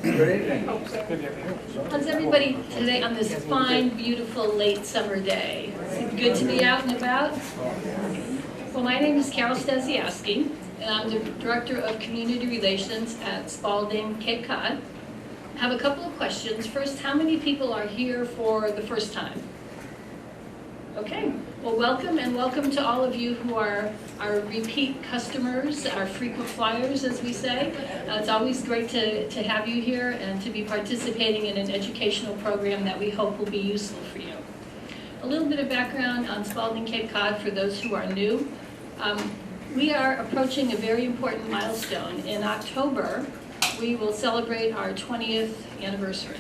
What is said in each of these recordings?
Good evening. How's everybody today on this fine, beautiful, late summer day? Is it good to be out and about? Well, my name is Carol Stasiowski, and I'm the Director of Community Relations at Spaulding, Cape Cod. I have a couple of questions. First, how many people are here for the first time? Okay, well, welcome, and welcome to all of you who are our repeat customers, our frequent flyers, as we say. It's always great to have you here and to be participating in an educational program that we hope will be useful for you. A little bit of background on Spaulding, Cape Cod for those who are new. We are approaching a very important milestone. In October, we will celebrate our 20th anniversary.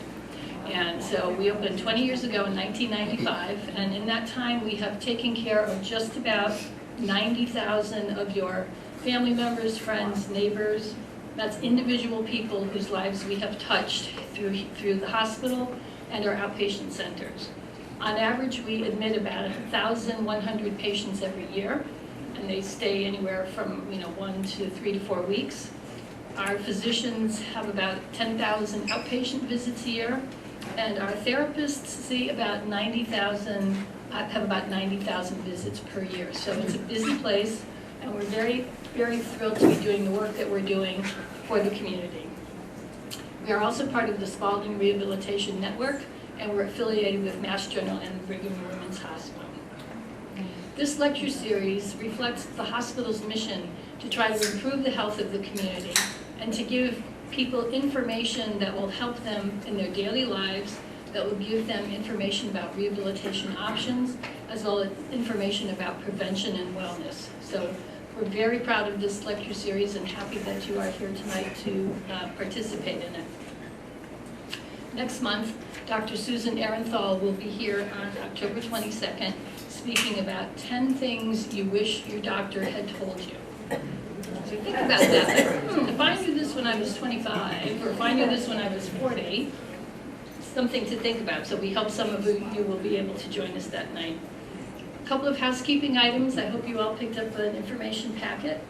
And so we opened 20 years ago in 1995, and in that time we have taken care of just about 90,000 of your family members, friends, neighbors. That's individual people whose lives we have touched through the hospital and our outpatient centers. On average, we admit about 1,100 patients every year, and they stay anywhere from 1 to 3 to 4 weeks. Our physicians have about 10,000 outpatient visits a year. And our therapists see about 90,000, have about 90,000 visits per year. So it's a busy place, and we're very, very thrilled to be doing the work that we're doing for the community. We are also part of the Spaulding Rehabilitation Network, and we're affiliated with Mass General and the Brigham and Women's Hospital. This lecture series reflects the hospital's mission to try to improve the health of the community and to give people information that will help them in their daily lives, that will give them information about rehabilitation options, as well as information about prevention and wellness. So we're very proud of this lecture series and happy that you are here tonight to participate in it. Next month, Dr. Susan Ehrenthal will be here on October 22nd speaking about 10 things you wish your doctor had told you. So think about that. If I knew this when I was 25, or if I knew this when I was 40, something to think about. So we hope some of you will be able to join us that night. A couple of housekeeping items. I hope you all picked up an information packet.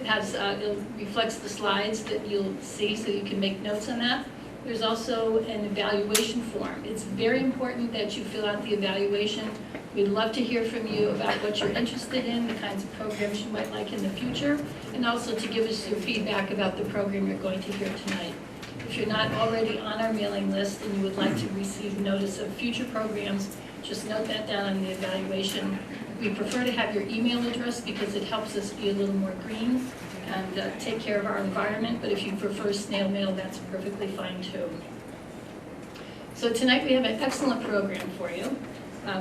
It reflects the slides that you'll see, so you can make notes on that. There's also an evaluation form. It's very important that you fill out the evaluation. We'd love to hear from you about what you're interested in, the kinds of programs you might like in the future, and also to give us your feedback about the program you're going to hear tonight. If you're not already on our mailing list and you would like to receive notice of future programs, just note that down on the evaluation. We prefer to have your email address because it helps us be a little more green and take care of our environment, but if you prefer snail mail, that's perfectly fine too. So tonight we have an excellent program for you.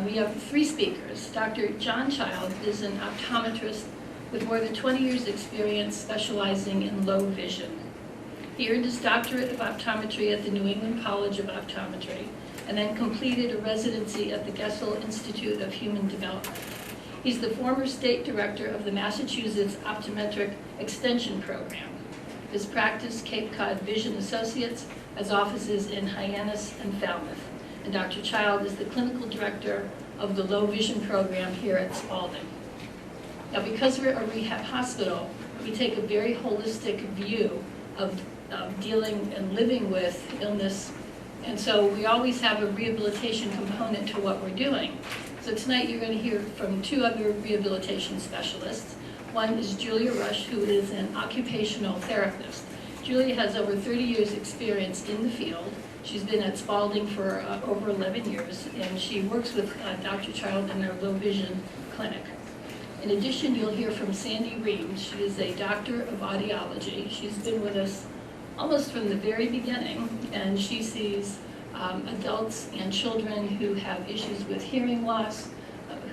We have 3 speakers. Dr. John Child is an optometrist with more than 20 years experience specializing in low vision. He earned his doctorate of optometry at the New England College of Optometry and then completed a residency at the Gesell Institute of Human Development. He's the former state director of the Massachusetts Optometric Extension Program. His practice, Cape Cod Vision Associates, has offices in Hyannis and Falmouth. And Dr. Child is the clinical director of the low vision program here at Spaulding. Now, because we're a rehab hospital, we take a very holistic view of dealing and living with illness, and so we always have a rehabilitation component to what we're doing. So tonight you're going to hear from 2 other rehabilitation specialists. One is Julia Rush, who is an occupational therapist. Julia has over 30 years experience in the field. She's been at Spaulding for over 11 years, and she works with Dr. Child in their low vision clinic. In addition, you'll hear from Sandra Reams. She is a doctor of audiology. She's been with us almost from the very beginning, and she sees adults and children who have issues with hearing loss,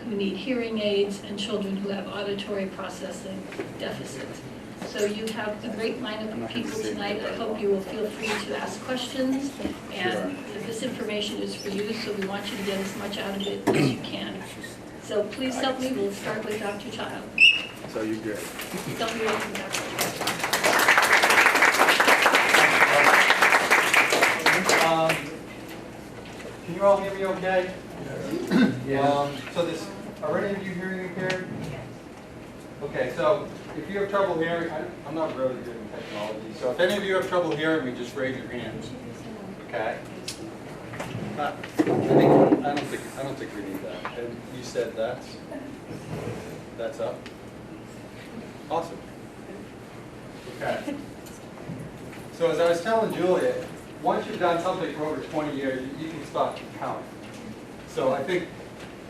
who need hearing aids, and children who have auditory processing deficits. So you have a great lineup of people tonight. I hope you will feel free to ask questions, and this information is for you, so we want you to get as much out of it as you can. So please help me. We'll start with Dr. Child. So you're good. Tell me welcome, Dr. Child. Can you all hear me okay? Yeah. Are any of you hearing impaired? Okay, so if you have trouble hearing, I'm not really good in technology. So if any of you have trouble hearing me, just raise your hand. Okay? I don't think we need that. And you said that's up? Awesome. Okay. So as I was telling Julia, once you've done something for over 20 years, you can start counting. So I think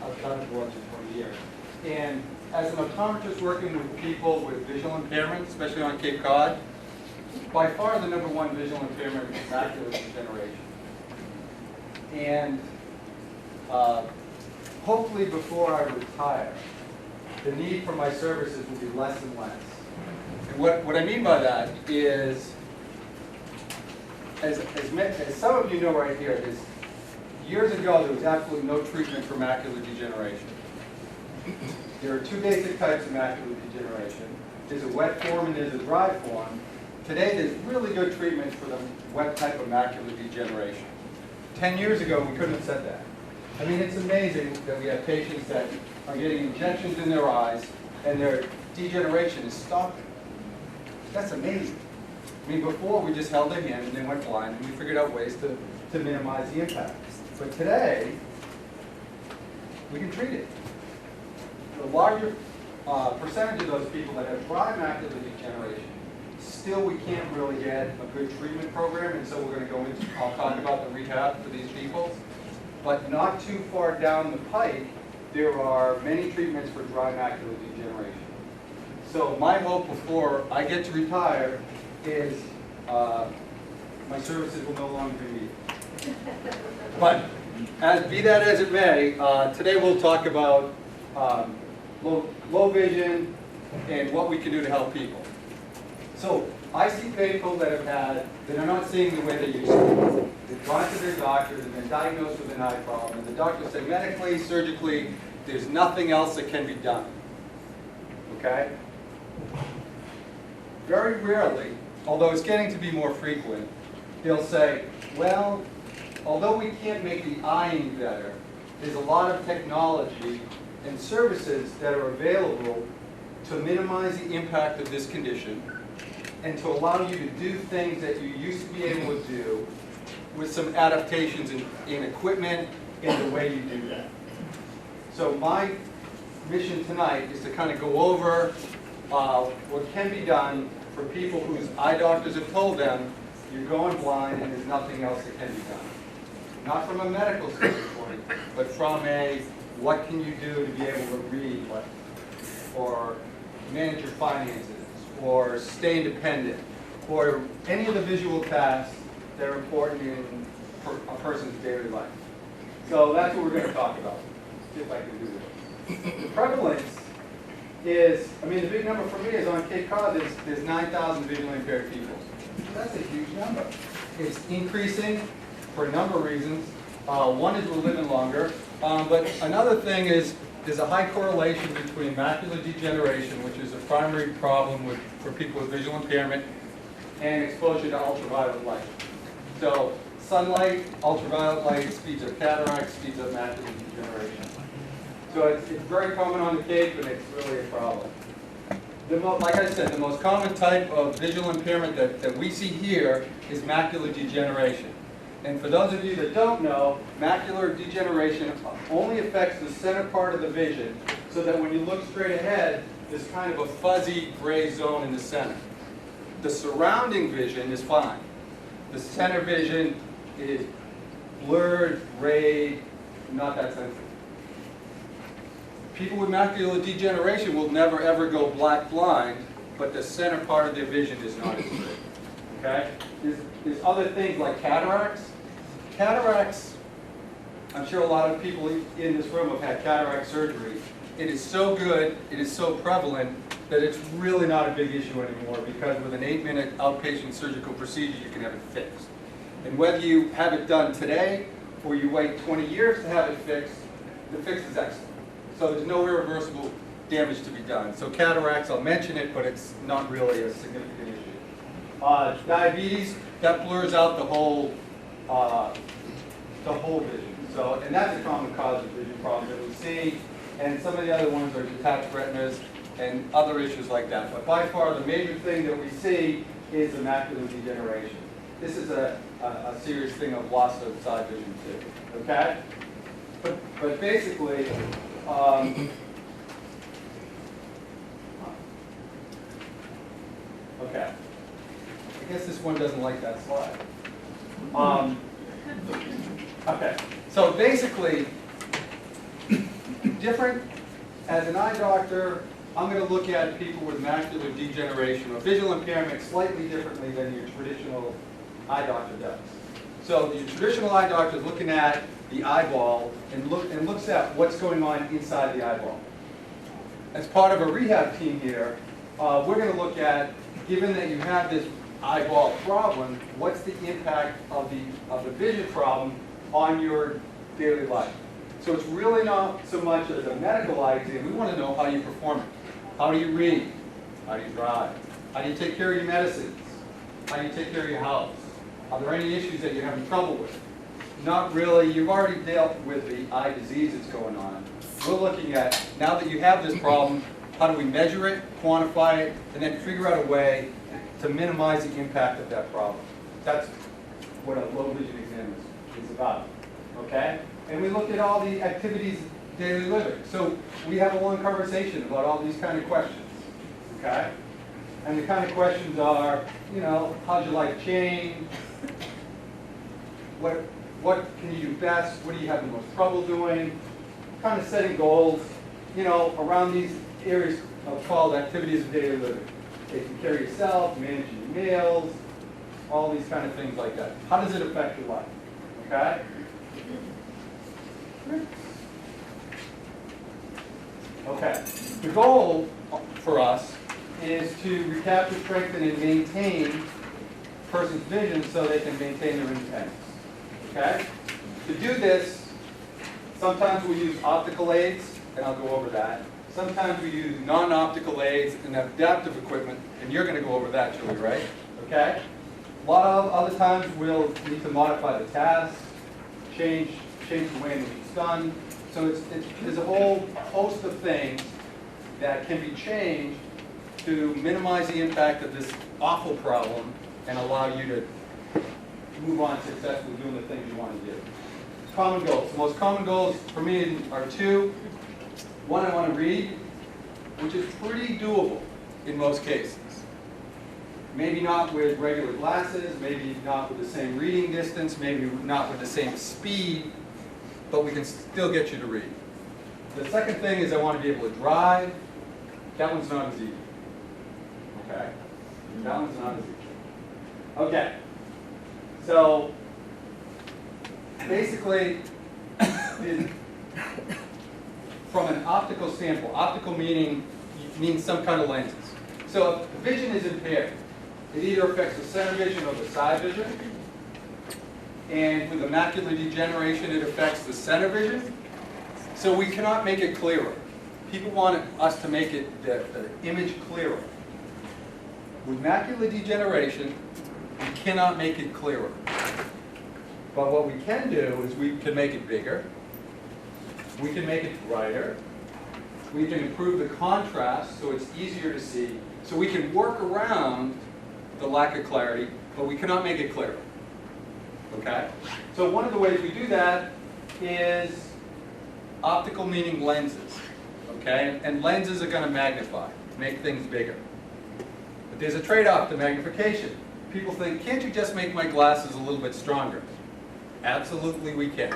I've done it for over 20 years. And as an optometrist working with people with visual impairment, especially on Cape Cod, by far the #1 visual impairment is macular degeneration. And hopefully before I retire, the need for my services will be less and less. And what I mean by that is, as some of you know right here, is years ago there was absolutely no treatment for macular degeneration. There are two basic types of macular degeneration. There's a wet form and there's a dry form. Today there's really good treatment for the wet type of macular degeneration. 10 years ago we couldn't have said that. I mean, it's amazing that we have patients that are getting injections in their eyes and their degeneration is stopping. That's amazing. I mean, before we just held their hand and they went blind and we figured out ways to minimize the impact. But today, we can treat it. The larger percentage of those people that have dry macular degeneration, still we can't really get a good treatment program, and so we're going to go into, I'll talk about the rehab for these people. But not too far down the pike, there are many treatments for dry macular degeneration. So my hope before I get to retire is my services will no longer be needed. But be that as it may, today we'll talk about low vision and what we can do to help people. So I see people that are not seeing the way they used to. They've gone to their doctors and been diagnosed with an eye problem, and the doctor said medically, surgically, there's nothing else that can be done. Okay? Very rarely, although it's getting to be more frequent, they'll say, well, although we can't make the eye any better, there's a lot of technology and services that are available to minimize the impact of this condition and to allow you to do things that you used to be able to do with some adaptations in equipment and the way you do that. So my mission tonight is to kind of go over what can be done for people whose eye doctors have told them you're going blind and there's nothing else that can be done. Not from a medical standpoint, but from a what can you do to be able to read or manage your finances or stay independent or any of the visual tasks that are important in a person's daily life. So that's what we're going to talk about. See if I can do this. The prevalence is, I mean, the big number for me is on Cape Cod, there's 9,000 visually impaired people. That's a huge number. It's increasing for a number of reasons. One is we're living longer, but another thing is there's a high correlation between macular degeneration, which is a primary problem for people with visual impairment, and exposure to ultraviolet light. So sunlight, ultraviolet light speeds up cataracts, speeds up macular degeneration. So it's very common on the Cape, and it's really a problem. Like I said, the most common type of visual impairment that we see here is macular degeneration. And for those of you that don't know, macular degeneration only affects the center part of the vision, so that when you look straight ahead, there's kind of a fuzzy gray zone in the center. The surrounding vision is fine. The center vision is blurred, gray, not that sensitive. People with macular degeneration will never ever go black blind, but the center part of their vision is not as good. Okay? There's other things like cataracts. Cataracts, I'm sure a lot of people in this room have had cataract surgery. It is so good, it is so prevalent, that it's really not a big issue anymore, because with an 8-minute outpatient surgical procedure, you can have it fixed. And whether you have it done today or you wait 20 years to have it fixed, the fix is excellent. So there's no irreversible damage to be done. So cataracts, I'll mention it, but it's not really a significant issue. Diabetes, that blurs out the whole vision. So, and that's a common cause of vision problems that we see. And some of the other ones are detached retinas and other issues like that. But by far, the major thing that we see is the macular degeneration. This is a serious thing of loss of side vision too, okay? But basically, okay. I guess this one doesn't like that slide. Okay, so basically, different, as an eye doctor, I'm going to look at people with macular degeneration or visual impairment slightly differently than your traditional eye doctor does. So your traditional eye doctor is looking at the eyeball and looks at what's going on inside the eyeball. As part of a rehab team here, we're going to look at, given that you have this eyeball problem, what's the impact of the vision problem on your daily life? So it's really not so much as a medical eye exam. We want to know how you perform it. How do you read? How do you drive? How do you take care of your medicines? How do you take care of your house? Are there any issues that you're having trouble with? Not really. You've already dealt with the eye disease that's going on. We're looking at, now that you have this problem, how do we measure it, quantify it, and then figure out a way to minimize the impact of that problem. That's what a low vision exam is about, okay? And we look at all the activities of daily living. So we have a long conversation about all these kind of questions, okay? And the kind of questions are, you know, how's your life change? What can you do best? What do you have the most trouble doing? Kind of setting goals, you know, around these areas called activities of daily living. Taking care of yourself, managing your meals, all these kind of things like that. How does it affect your life? Okay? Okay. The goal for us is to recapture, strengthen, and maintain a person's vision so they can maintain their independence. Okay? To do this, sometimes we use optical aids, and I'll go over that. Sometimes we use non-optical aids and adaptive equipment, and you're going to go over that, Julie, right? Okay? A lot of other times we'll need to modify the task, change the way in which it's done. So there's a whole host of things that can be changed to minimize the impact of this awful problem and allow you to move on successfully doing the things you want to do. Common goals. The most common goals for me are two. One, I want to read, which is pretty doable in most cases. Maybe not with regular glasses, maybe not with the same reading distance, maybe not with the same speed, but we can still get you to read. The second thing is I want to be able to drive. That one's not as easy. Okay? That one's not as easy. Okay. So, basically, from an optical standpoint, optical means some kind of lenses. So if the vision is impaired, it either affects the center vision or the side vision. And with the macular degeneration, it affects the center vision. So we cannot make it clearer. People want us to make it the image clearer. With macular degeneration, we cannot make it clearer. But what we can do is we can make it bigger. We can make it brighter. We can improve the contrast so it's easier to see. So we can work around the lack of clarity, but we cannot make it clearer. Okay? So one of the ways we do that is optical, meaning lenses. Okay? And lenses are going to magnify, make things bigger. But there's a trade-off to magnification. People think, can't you just make my glasses a little bit stronger? Absolutely we can.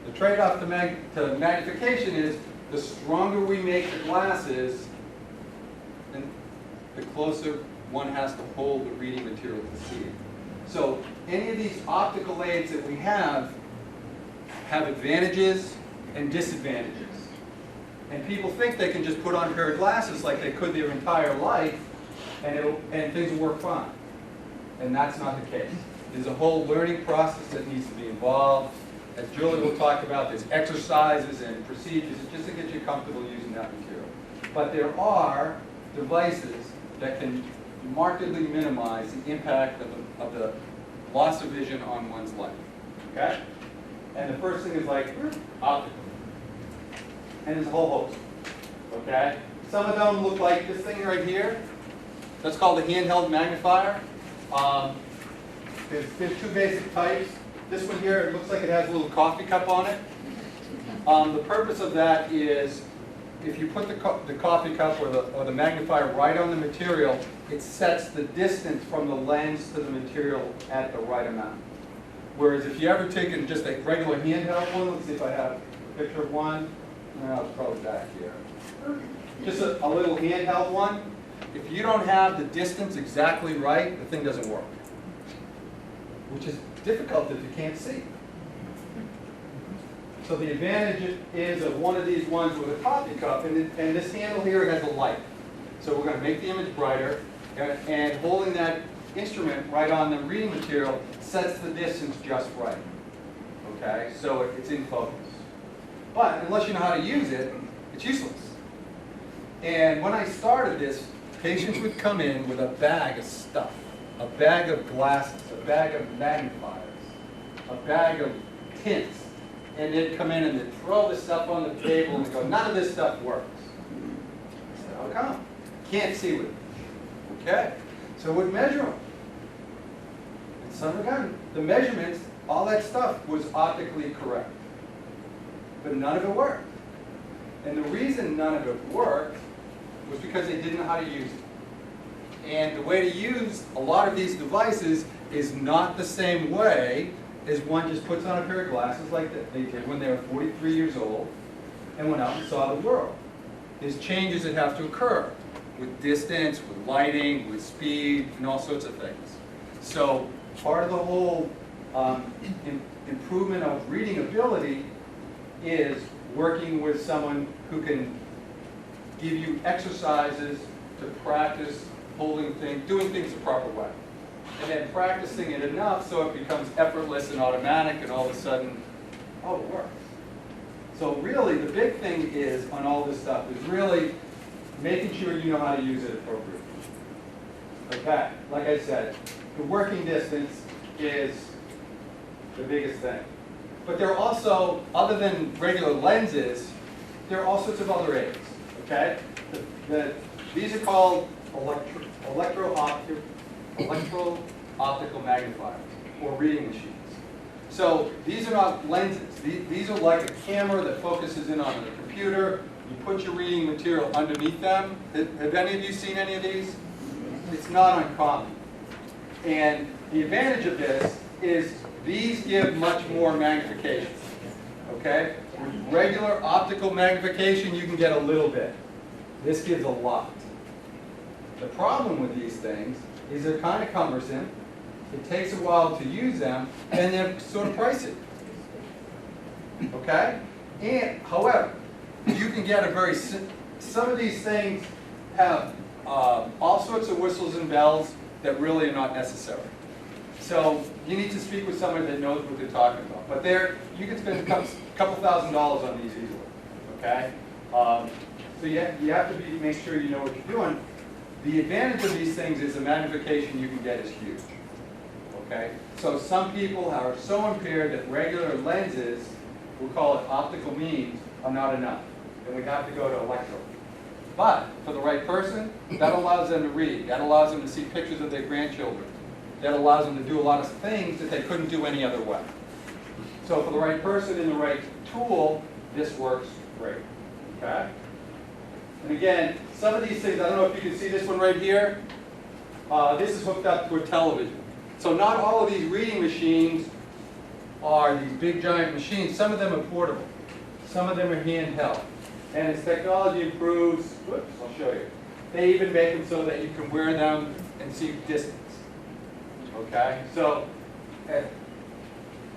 The trade-off to magnification is the stronger we make the glasses, and the closer one has to hold the reading material to see it. So any of these optical aids that we have advantages and disadvantages. And people think they can just put on a pair of glasses like they could their entire life, and things will work fine. And that's not the case. There's a whole learning process that needs to be involved. As Julie will talk about, there's exercises and procedures just to get you comfortable using that material. But there are devices that can markedly minimize the impact of the loss of vision on one's life. Okay? And the first thing is like optical. And there's a whole host. Okay? Some of them look like this thing right here. That's called a handheld magnifier. There's two basic types. This one here, it looks like it has a little coffee cup on it. The purpose of that is if you put the coffee cup or the magnifier right on the material, it sets the distance from the lens to the material at the right amount. Whereas if you ever taken just a regular handheld one, let's see if I have a picture of one. No, it's probably back here. Just a little handheld one. If you don't have the distance exactly right, the thing doesn't work. Which is difficult if you can't see. So the advantage is of one of these ones with a coffee cup, and this handle here has a light. So we're going to make the image brighter, and holding that instrument right on the reading material sets the distance just right. Okay, so it's in focus. But unless you know how to use it, it's useless. And when I started this, patients would come in with a bag of stuff, a bag of glasses, a bag of magnifiers, a bag of tints, and they'd come in and they'd throw this stuff on the table and they'd go, none of this stuff works. I said, how come? Can't see with it. Okay, so we'd measure them. And some again, the measurements, all that stuff was optically correct. But none of it worked. And the reason none of it worked was because they didn't know how to use it. And the way to use a lot of these devices is not the same way as one just puts on a pair of glasses like they did when they were 43 years old and went out and saw the world. There's changes that have to occur with distance, with lighting, with speed, and all sorts of things. So part of the whole improvement of reading ability is working with someone who can give you exercises to practice holding things, doing things the proper way. And then practicing it enough so it becomes effortless and automatic, and all of a sudden, oh, it works. So really, the big thing is, on all this stuff, is really making sure you know how to use it appropriately. Okay, like I said, the working distance is the biggest thing. But there are also, other than regular lenses, there are all sorts of other aids. Okay, these are called electro-optical magnifiers, or reading machines. So these are not lenses. These are like a camera that focuses in on the computer. You put your reading material underneath them. Have any of you seen any of these? It's not uncommon. And the advantage of this is these give much more magnification. Okay? With regular optical magnification, you can get a little bit. This gives a lot. The problem with these things is they're kind of cumbersome. It takes a while to use them, and they're sort of pricey. Okay? And, however, you can get a very, some of these things have all sorts of whistles and bells that really are not necessary. So you need to speak with someone that knows what they're talking about. But you can spend a couple $1,000s on these easily. Okay? So you have to make sure you know what you're doing. The advantage of these things is the magnification you can get is huge. Okay? So some people are so impaired that regular lenses, we'll call it optical means, are not enough. And we have to go to electro. But for the right person, that allows them to read. That allows them to see pictures of their grandchildren. That allows them to do a lot of things that they couldn't do any other way. So for the right person and the right tool, this works great. Okay? And again, some of these things, I don't know if you can see this one right here. This is hooked up to a television. So not all of these reading machines are these big giant machines. Some of them are portable. Some of them are handheld. And as technology improves, whoops, I'll show you. They even make them so that you can wear them and see distance. Okay? So,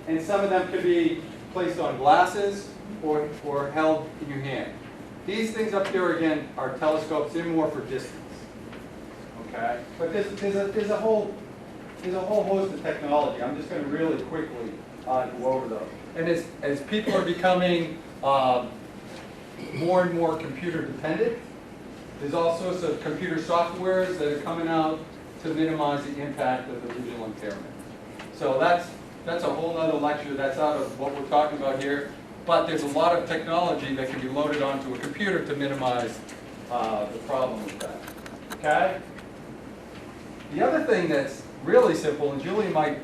and some of them could be placed on glasses or held in your hand. These things up here, again, are telescopes. They're more for distance. Okay? But there's a whole host of technology. I'm just going to really quickly go over those. And as people are becoming more and more computer dependent, there's all sorts of computer softwares that are coming out to minimize the impact of the visual impairment. So that's a whole other lecture. That's out of what we're talking about here. But there's a lot of technology that can be loaded onto a computer to minimize the problem with that. Okay? The other thing that's really simple, and Julie might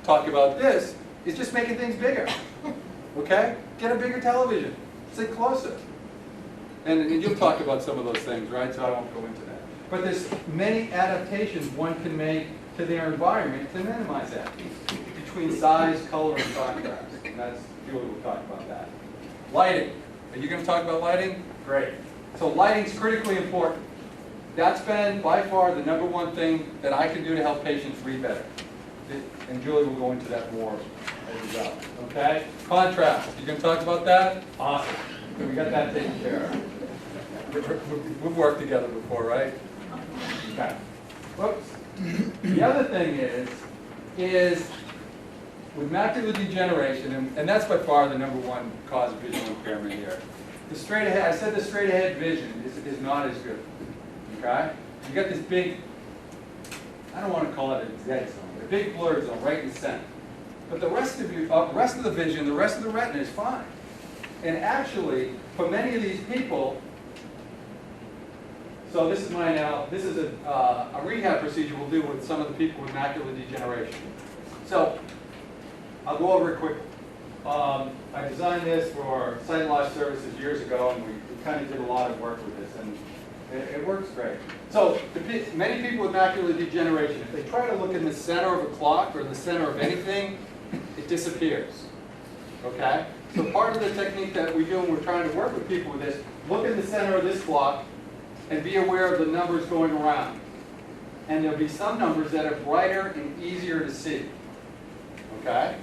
talk about this, is just making things bigger. Okay? Get a bigger television. Sit closer. And you'll talk about some of those things, right? So I won't go into that. But there's many adaptations one can make to their environment to minimize that, between size, color, and contrast. And that's, Julie will talk about that. Lighting. Are you going to talk about lighting? Great. So lighting's critically important. That's been, by far, the #1 thing that I can do to help patients read better. And Julie will go into that more as we go. Okay? Contrast. You going to talk about that? Awesome. So we got that taken care of. We've worked together before, right? Okay. Whoops. The other thing is with macular degeneration, and that's by far the #1 cause of visual impairment here. The straight ahead, I said the straight ahead vision is not as good. Okay? You got this big, I don't want to call it a dead zone, a big blurred zone right in the center. But the rest of the vision, the rest of the retina is fine. And actually, for many of these people, so this is this is a rehab procedure we'll do with some of the people with macular degeneration. So, I'll go over it quickly. I designed this for Sight Loss Services years ago, and we kind of did a lot of work with this, and it works great. So, many people with macular degeneration, if they try to look in the center of a clock or the center of anything, it disappears. Okay? So part of the technique that we do when we're trying to work with people with this, look in the center of this clock and be aware of the numbers going around. And there'll be some numbers that are brighter and easier to see. Okay?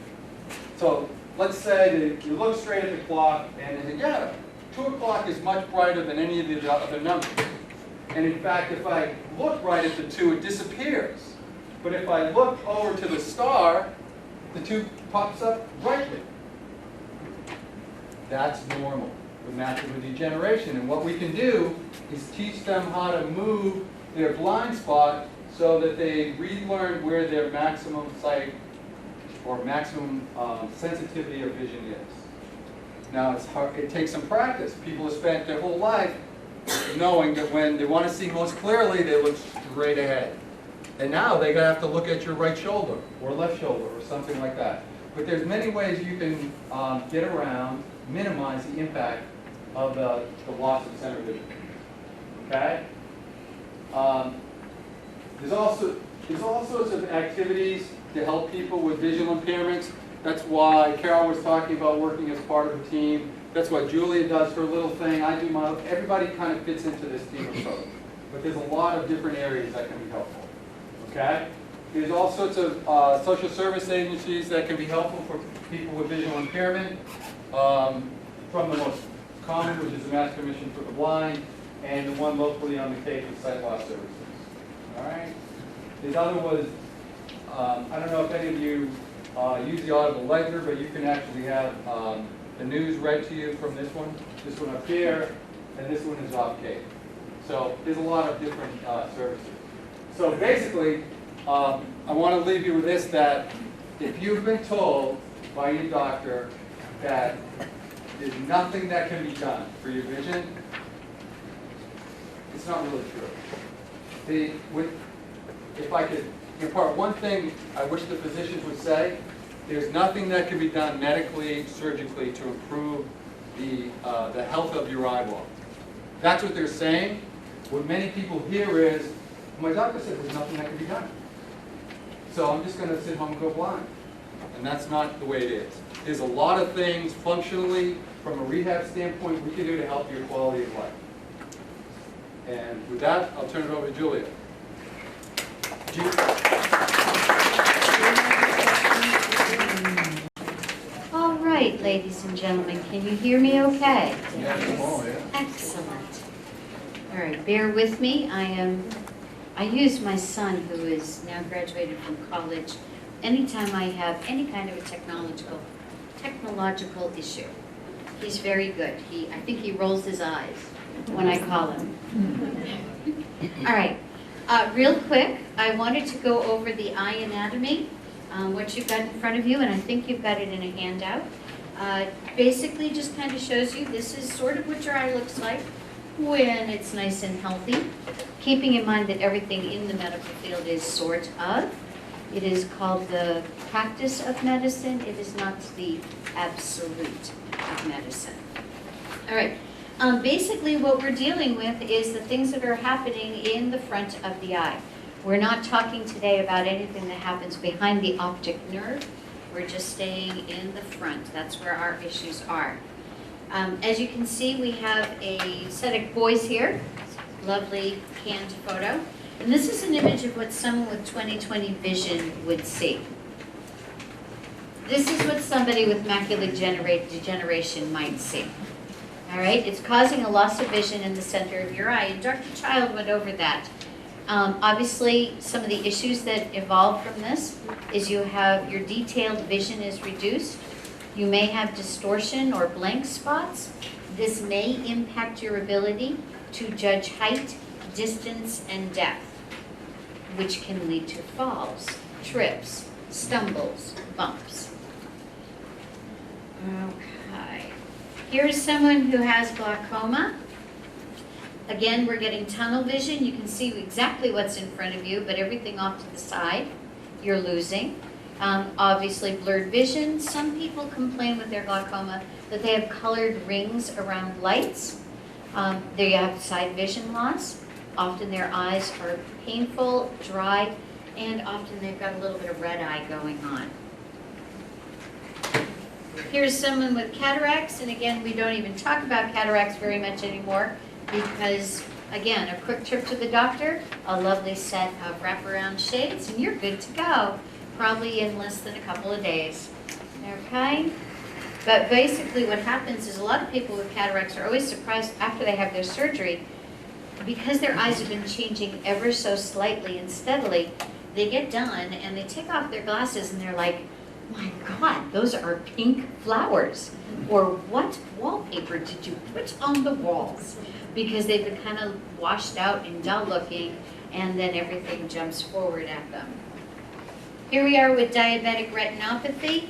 So let's say that you look straight at the clock and you think, yeah, 2 o'clock is much brighter than any of the other numbers. And in fact, if I look right at the 2, it disappears. But if I look over to the star, the 2 pops up brightly. That's normal with macular degeneration. And what we can do is teach them how to move their blind spot so that they relearn where their maximum sight or maximum sensitivity of vision is. Now, it's hard, it takes some practice. People have spent their whole life knowing that when they want to see most clearly, they look straight ahead. And now they have to look at your right shoulder or left shoulder or something like that. But there's many ways you can get around, minimize the impact of the loss of center vision. Okay? There's all sorts of activities to help people with visual impairments. That's why Carol was talking about working as part of a team. That's what Julia does her little thing. I do my, everybody kind of fits into this team approach. But there's a lot of different areas that can be helpful. Okay? There's all sorts of social service agencies that can be helpful for people with visual impairment. From the most common, which is the Mass Commission for the Blind, and the one locally on the Cape with Sight Loss Services. All right? The other was, I don't know if any of you use the Audible Ledger, but you can actually have the news read to you from this one up here, and this one is off Cape. So there's a lot of different services. So basically, I want to leave you with this, that if you've been told by your doctor that there's nothing that can be done for your vision, it's not really true. If I could impart one thing I wish the physicians would say, there's nothing that can be done medically, surgically to improve the health of your eyeball. That's what they're saying. What many people hear is, my doctor said there's nothing that can be done. So I'm just going to sit home and go blind. And that's not the way it is. There's a lot of things functionally, from a rehab standpoint, we can do to help your quality of life. And with that, I'll turn it over to Julia. All right, ladies and gentlemen, can you hear me okay? Yes. Excellent. All right, bear with me. I use my son, who is now graduated from college, anytime I have any kind of a technological issue. He's very good. I think he rolls his eyes when I call him. All right, real quick, I wanted to go over the eye anatomy, what you've got in front of you, and I think you've got it in a handout. Basically just kind of shows you this is sort of what your eye looks like when it's nice and healthy, keeping in mind that everything in the medical field is sort of It is called the practice of medicine. It is not the absolute of medicine. All right. Basically, what we're dealing with is the things that are happening in the front of the eye. We're not talking today about anything that happens behind the optic nerve. We're just staying in the front. That's where our issues are. As you can see, we have a set of boys here. Lovely canned photo. And this is an image of what someone with 20/20 vision would see. This is what somebody with macular degeneration might see. All right, it's causing a loss of vision in the center of your eye, and Dr. Child went over that. Obviously, some of the issues that evolve from this is you have your detailed vision is reduced. You may have distortion or blank spots. This may impact your ability to judge height, distance, and depth, which can lead to falls, trips, stumbles, bumps. Okay. Here's someone who has glaucoma. Again, we're getting tunnel vision. You can see exactly what's in front of you, but everything off to the side, you're losing. Obviously, blurred vision. Some people complain with their glaucoma that they have colored rings around lights. They have side vision loss. Often their eyes are painful, dry, and often they've got a little bit of red eye going on. Here's someone with cataracts, and again, we don't even talk about cataracts very much anymore because, again, a quick trip to the doctor, a lovely set of wraparound shades, and you're good to go, probably in less than a couple of days. Okay? But basically what happens is a lot of people with cataracts are always surprised after they have their surgery because their eyes have been changing ever so slightly and steadily. They get done and they take off their glasses and they're like, my God, those are pink flowers. Or what wallpaper did you put on the walls? Because they've been kind of washed out and dull looking, and then everything jumps forward at them. Here we are with diabetic retinopathy.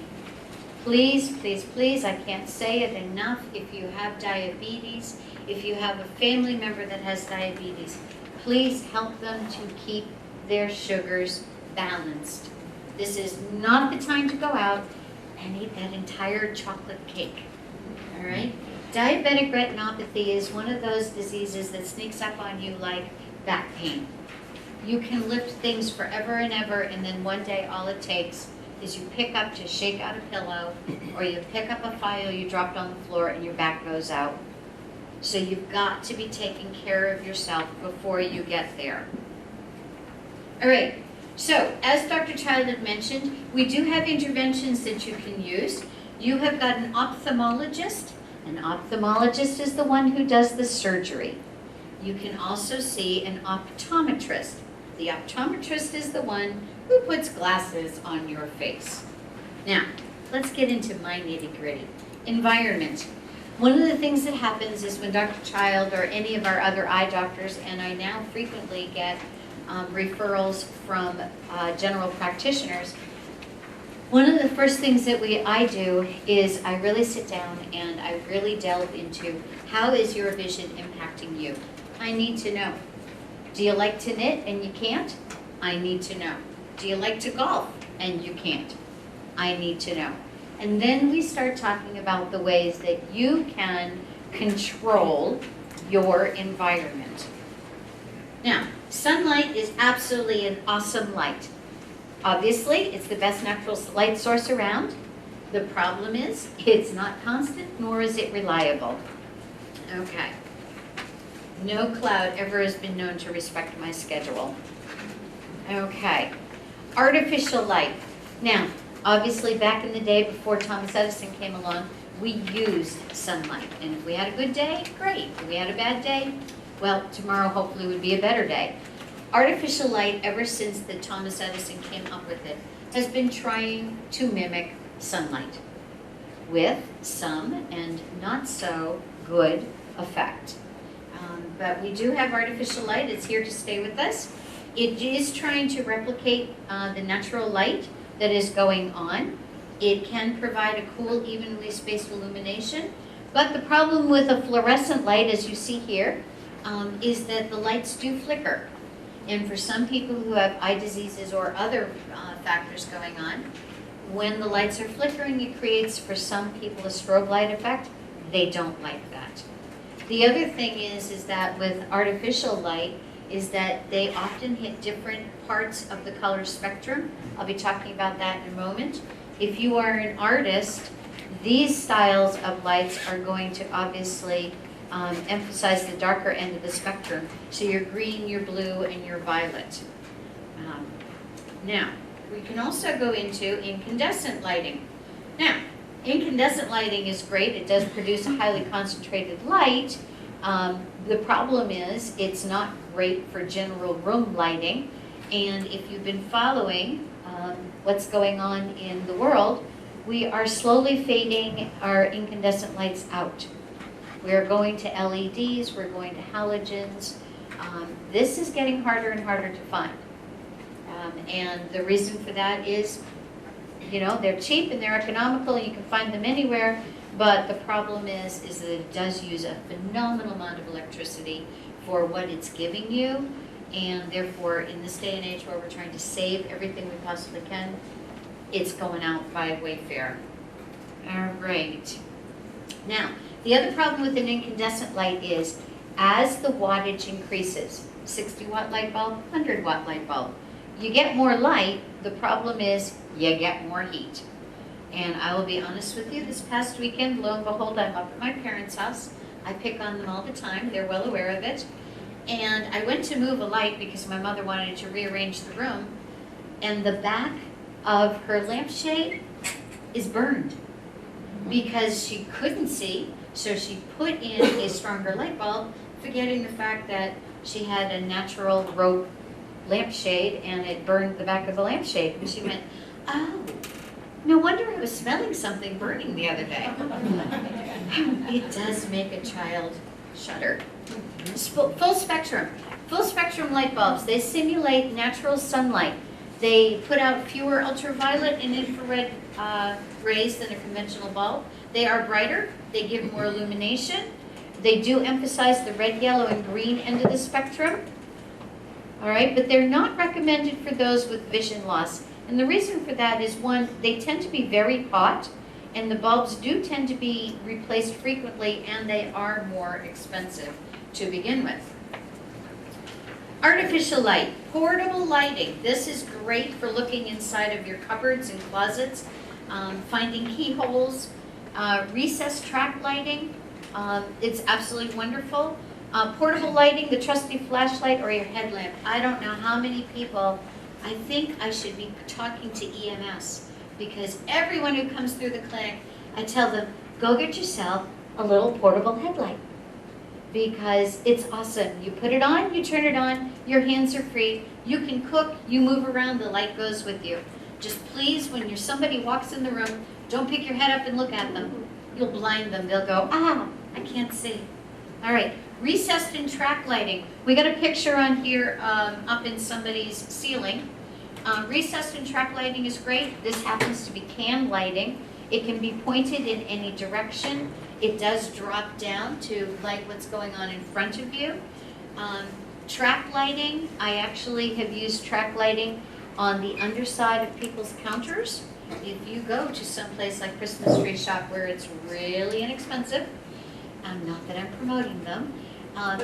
Please, please, please, I can't say it enough. If you have diabetes, if you have a family member that has diabetes, please help them to keep their sugars balanced. This is not the time to go out and eat that entire chocolate cake, all right? Diabetic retinopathy is one of those diseases that sneaks up on you like back pain. You can lift things forever and ever, and then one day all it takes is you pick up to shake out a pillow, or you pick up a file you dropped on the floor and your back goes out. So you've got to be taking care of yourself before you get there. All right. So, as Dr. Child had mentioned, we do have interventions that you can use. You have got an ophthalmologist. An ophthalmologist is the one who does the surgery. You can also see an optometrist. The optometrist is the one who puts glasses on your face. Now, let's get into my nitty-gritty. Environment. One of the things that happens is when Dr. Child or any of our other eye doctors, and I now frequently get referrals from general practitioners, one of the first things that I do is I really sit down and I really delve into how is your vision impacting you. I need to know. Do you like to knit and you can't? I need to know. Do you like to golf and you can't? I need to know. And then we start talking about the ways that you can control your environment. Now, sunlight is absolutely an awesome light. Obviously, it's the best natural light source around. The problem is, it's not constant, nor is it reliable. Okay. No cloud ever has been known to respect my schedule. Okay. Artificial light. Now, obviously, back in the day before Thomas Edison came along, we used sunlight. And if we had a good day, great. If we had a bad day, well, tomorrow hopefully would be a better day. Artificial light, ever since that Thomas Edison came up with it, has been trying to mimic sunlight with some and not so good effect. But we do have artificial light. It's here to stay with us. It is trying to replicate the natural light that is going on. It can provide a cool, evenly spaced illumination. But the problem with a fluorescent light, as you see here, is that the lights do flicker. And for some people who have eye diseases or other factors going on, when the lights are flickering, it creates for some people a strobe light effect. They don't like that. The other thing is that with artificial light, is that they often hit different parts of the color spectrum. I'll be talking about that in a moment. If you are an artist, these styles of lights are going to obviously emphasize the darker end of the spectrum. So your green, your blue, and your violet. Now, we can also go into incandescent lighting. Now, incandescent lighting is great. It does produce a highly concentrated light. The problem is it's not great for general room lighting. And if you've been following what's going on in the world, we are slowly fading our incandescent lights out. We are going to LEDs, we're going to halogens. This is getting harder and harder to find. And the reason for that is, you know, they're cheap and they're economical and you can find them anywhere, but the problem is that it does use a phenomenal amount of electricity for what it's giving you, and therefore in this day and age where we're trying to save everything we possibly can, it's going out by Wayfair. All right. Now, the other problem with an incandescent light is as the wattage increases, 60-watt light bulb, 100-watt light bulb, you get more light. The problem is you get more heat. And I will be honest with you, this past weekend, lo and behold, I'm up at my parents' house. I pick on them all the time. They're well aware of it. And I went to move a light because my mother wanted to rearrange the room. And the back of her lampshade is burned because she couldn't see. So she put in a stronger light bulb, forgetting the fact that she had a natural rope lampshade and it burned the back of the lampshade. And she went, oh, no wonder I was smelling something burning the other day. It does make a child shudder. Full spectrum light bulbs. They simulate natural sunlight. They put out fewer ultraviolet and infrared rays than a conventional bulb. They are brighter. They give more illumination. They do emphasize the red, yellow, and green end of the spectrum. All right, but they're not recommended for those with vision loss. And the reason for that is, one, they tend to be very hot, and the bulbs do tend to be replaced frequently, and they are more expensive to begin with. Artificial light, portable lighting. This is great for looking inside of your cupboards and closets, finding keyholes, recessed track lighting. It's absolutely wonderful. Portable lighting, the trusty flashlight or your headlamp. I don't know how many people, I think I should be talking to EMS, because everyone who comes through the clinic, I tell them, go get yourself a little portable headlight, because it's awesome. You put it on, you turn it on, your hands are free, you can cook, you move around, the light goes with you. Just please, when somebody walks in the room, don't pick your head up and look at them. You'll blind them. They'll go, ah, I can't see. All right, recessed and track lighting. We got a picture on here up in somebody's ceiling. Recessed and track lighting is great. This happens to be can lighting. It can be pointed in any direction. It does drop down to light what's going on in front of you. Track lighting, I actually have used track lighting on the underside of people's counters. If you go to some place like Christmas Tree Shop where it's really inexpensive, not that I'm promoting them,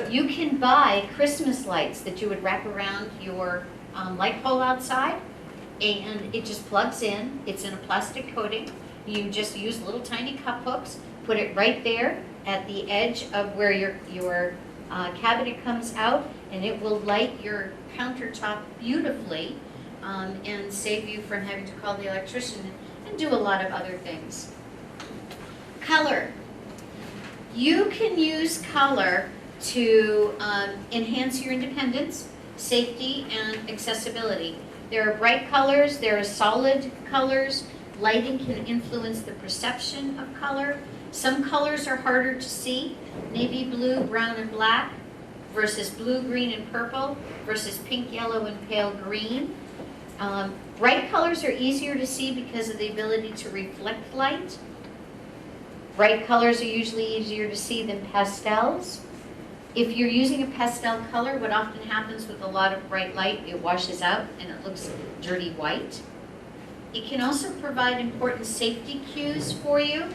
you can buy Christmas lights that you would wrap around your light pole outside, and it just plugs in. It's in a plastic coating. You just use little tiny cup hooks, put it right there at the edge of where your cabinet comes out, and it will light your countertop beautifully and save you from having to call the electrician and do a lot of other things. Color. You can use color to enhance your independence, safety, and accessibility. There are bright colors, there are solid colors. Lighting can influence the perception of color. Some colors are harder to see, navy blue, brown, and black versus blue, green, and purple versus pink, yellow, and pale green. Bright colors are easier to see because of the ability to reflect light. Bright colors are usually easier to see than pastels. If you're using a pastel color, what often happens with a lot of bright light, it washes out and it looks dirty white. It can also provide important safety cues for you.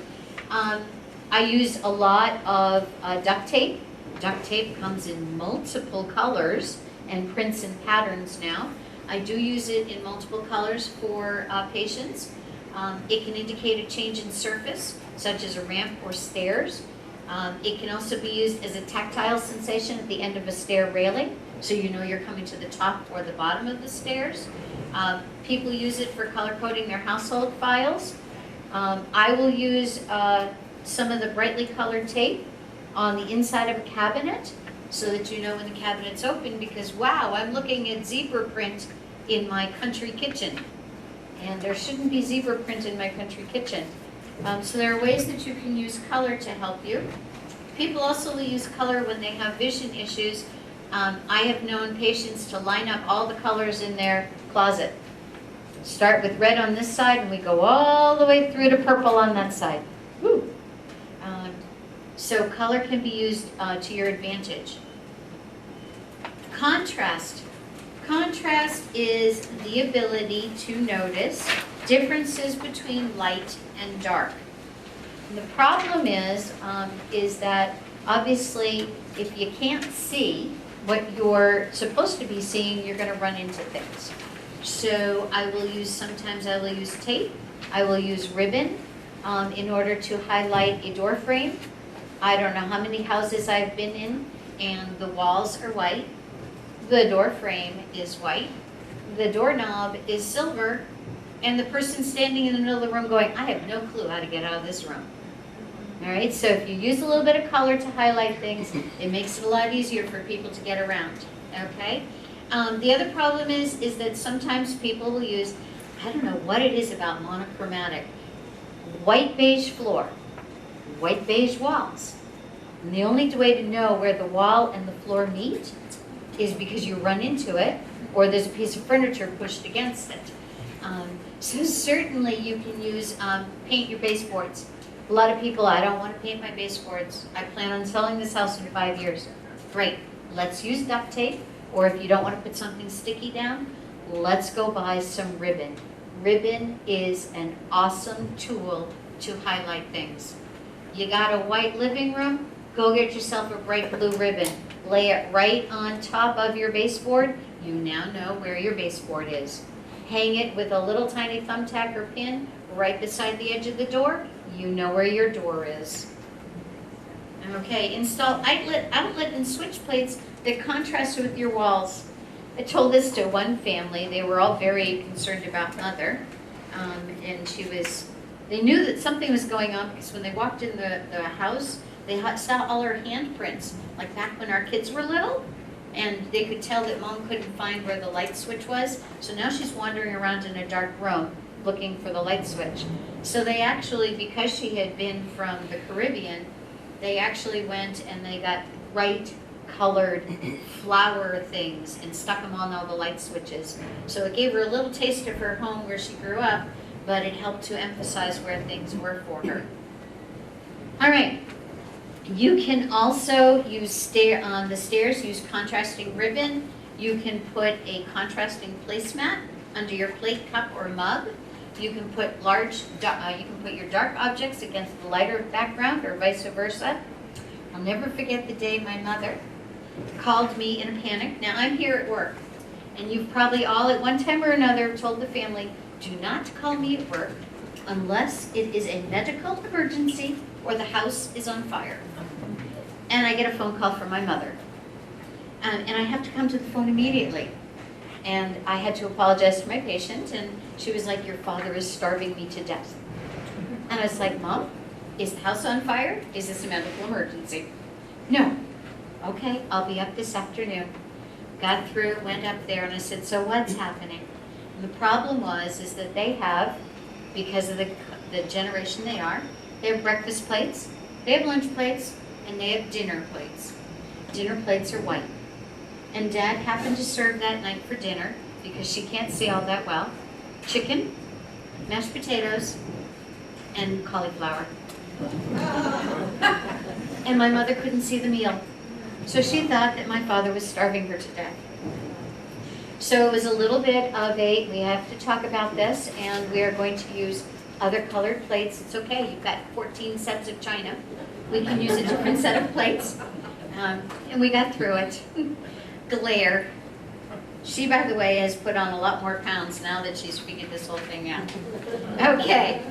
I use a lot of duct tape. Duct tape comes in multiple colors and prints and patterns now. I do use it in multiple colors for patients. It can indicate a change in surface, such as a ramp or stairs. It can also be used as a tactile sensation at the end of a stair railing, so you know you're coming to the top or the bottom of the stairs. People use it for color coding their household files. I will use some of the brightly colored tape on the inside of a cabinet so that you know when the cabinet's open, because wow, I'm looking at zebra print in my country kitchen. And there shouldn't be zebra print in my country kitchen. So there are ways that you can use color to help you. People also will use color when they have vision issues. I have known patients to line up all the colors in their closet. Start with red on this side and we go all the way through to purple on that side. Woo. So color can be used to your advantage. Contrast. Contrast is the ability to notice differences between light and dark. And the problem is that obviously if you can't see what you're supposed to be seeing, you're going to run into things. So sometimes I will use tape, I will use ribbon in order to highlight a door frame. I don't know how many houses I've been in and the walls are white, the door frame is white, the doorknob is silver, and the person standing in the middle of the room going, I have no clue how to get out of this room. All right, so if you use a little bit of color to highlight things, it makes it a lot easier for people to get around, okay? The other problem is that sometimes people will use, I don't know what it is about monochromatic, white beige floor, white beige walls. And the only way to know where the wall and the floor meet is because you run into it or there's a piece of furniture pushed against it. So certainly you can use, paint your baseboards. A lot of people, I don't want to paint my baseboards. I plan on selling this house in 5 years. Great, let's use duct tape, or if you don't want to put something sticky down, let's go buy some ribbon. Ribbon is an awesome tool to highlight things. You got a white living room? Go get yourself a bright blue ribbon. Lay it right on top of your baseboard. You now know where your baseboard is. Hang it with a little tiny thumbtack or pin right beside the edge of the door. You know where your door is. Okay, install outlet and switch plates that contrast with your walls. I told this to one family. They were all very concerned about Mother. And they knew that something was going on because when they walked in the house, they saw all her handprints, like back when our kids were little. And they could tell that Mom couldn't find where the light switch was. So now she's wandering around in a dark room looking for the light switch. So they actually, because she had been from the Caribbean, they actually went and they got bright colored flower things and stuck them on all the light switches. So it gave her a little taste of her home where she grew up, but it helped to emphasize where things were for her. All right. You can also use on the stairs, use contrasting ribbon. You can put a contrasting placemat under your plate, cup, or mug. You can put your dark objects against the lighter background, or vice versa. I'll never forget the day my mother called me in a panic. Now I'm here at work, and you've probably all at one time or another told the family, do not call me at work unless it is a medical emergency or the house is on fire. And I get a phone call from my mother. And I have to come to the phone immediately. And I had to apologize to my patient, and she was like, your father is starving me to death. And I was like, Mom, is the house on fire? Is this a medical emergency? No. Okay, I'll be up this afternoon. Got through, went up there, and I said, so what's happening? And the problem is that they have, because of the generation they have breakfast plates, they have lunch plates, and they have dinner plates. Dinner plates are white. And Dad happened to serve that night for dinner, because she can't see all that well, chicken, mashed potatoes, and cauliflower. And my mother couldn't see the meal. So she thought that my father was starving her to death. So it was a little bit of we have to talk about this, and we are going to use other colored plates. It's okay, you've got 14 sets of china. We can use a different set of plates. And we got through it. Glare. She, by the way, has put on a lot more pounds now that she's figured this whole thing out. Okay.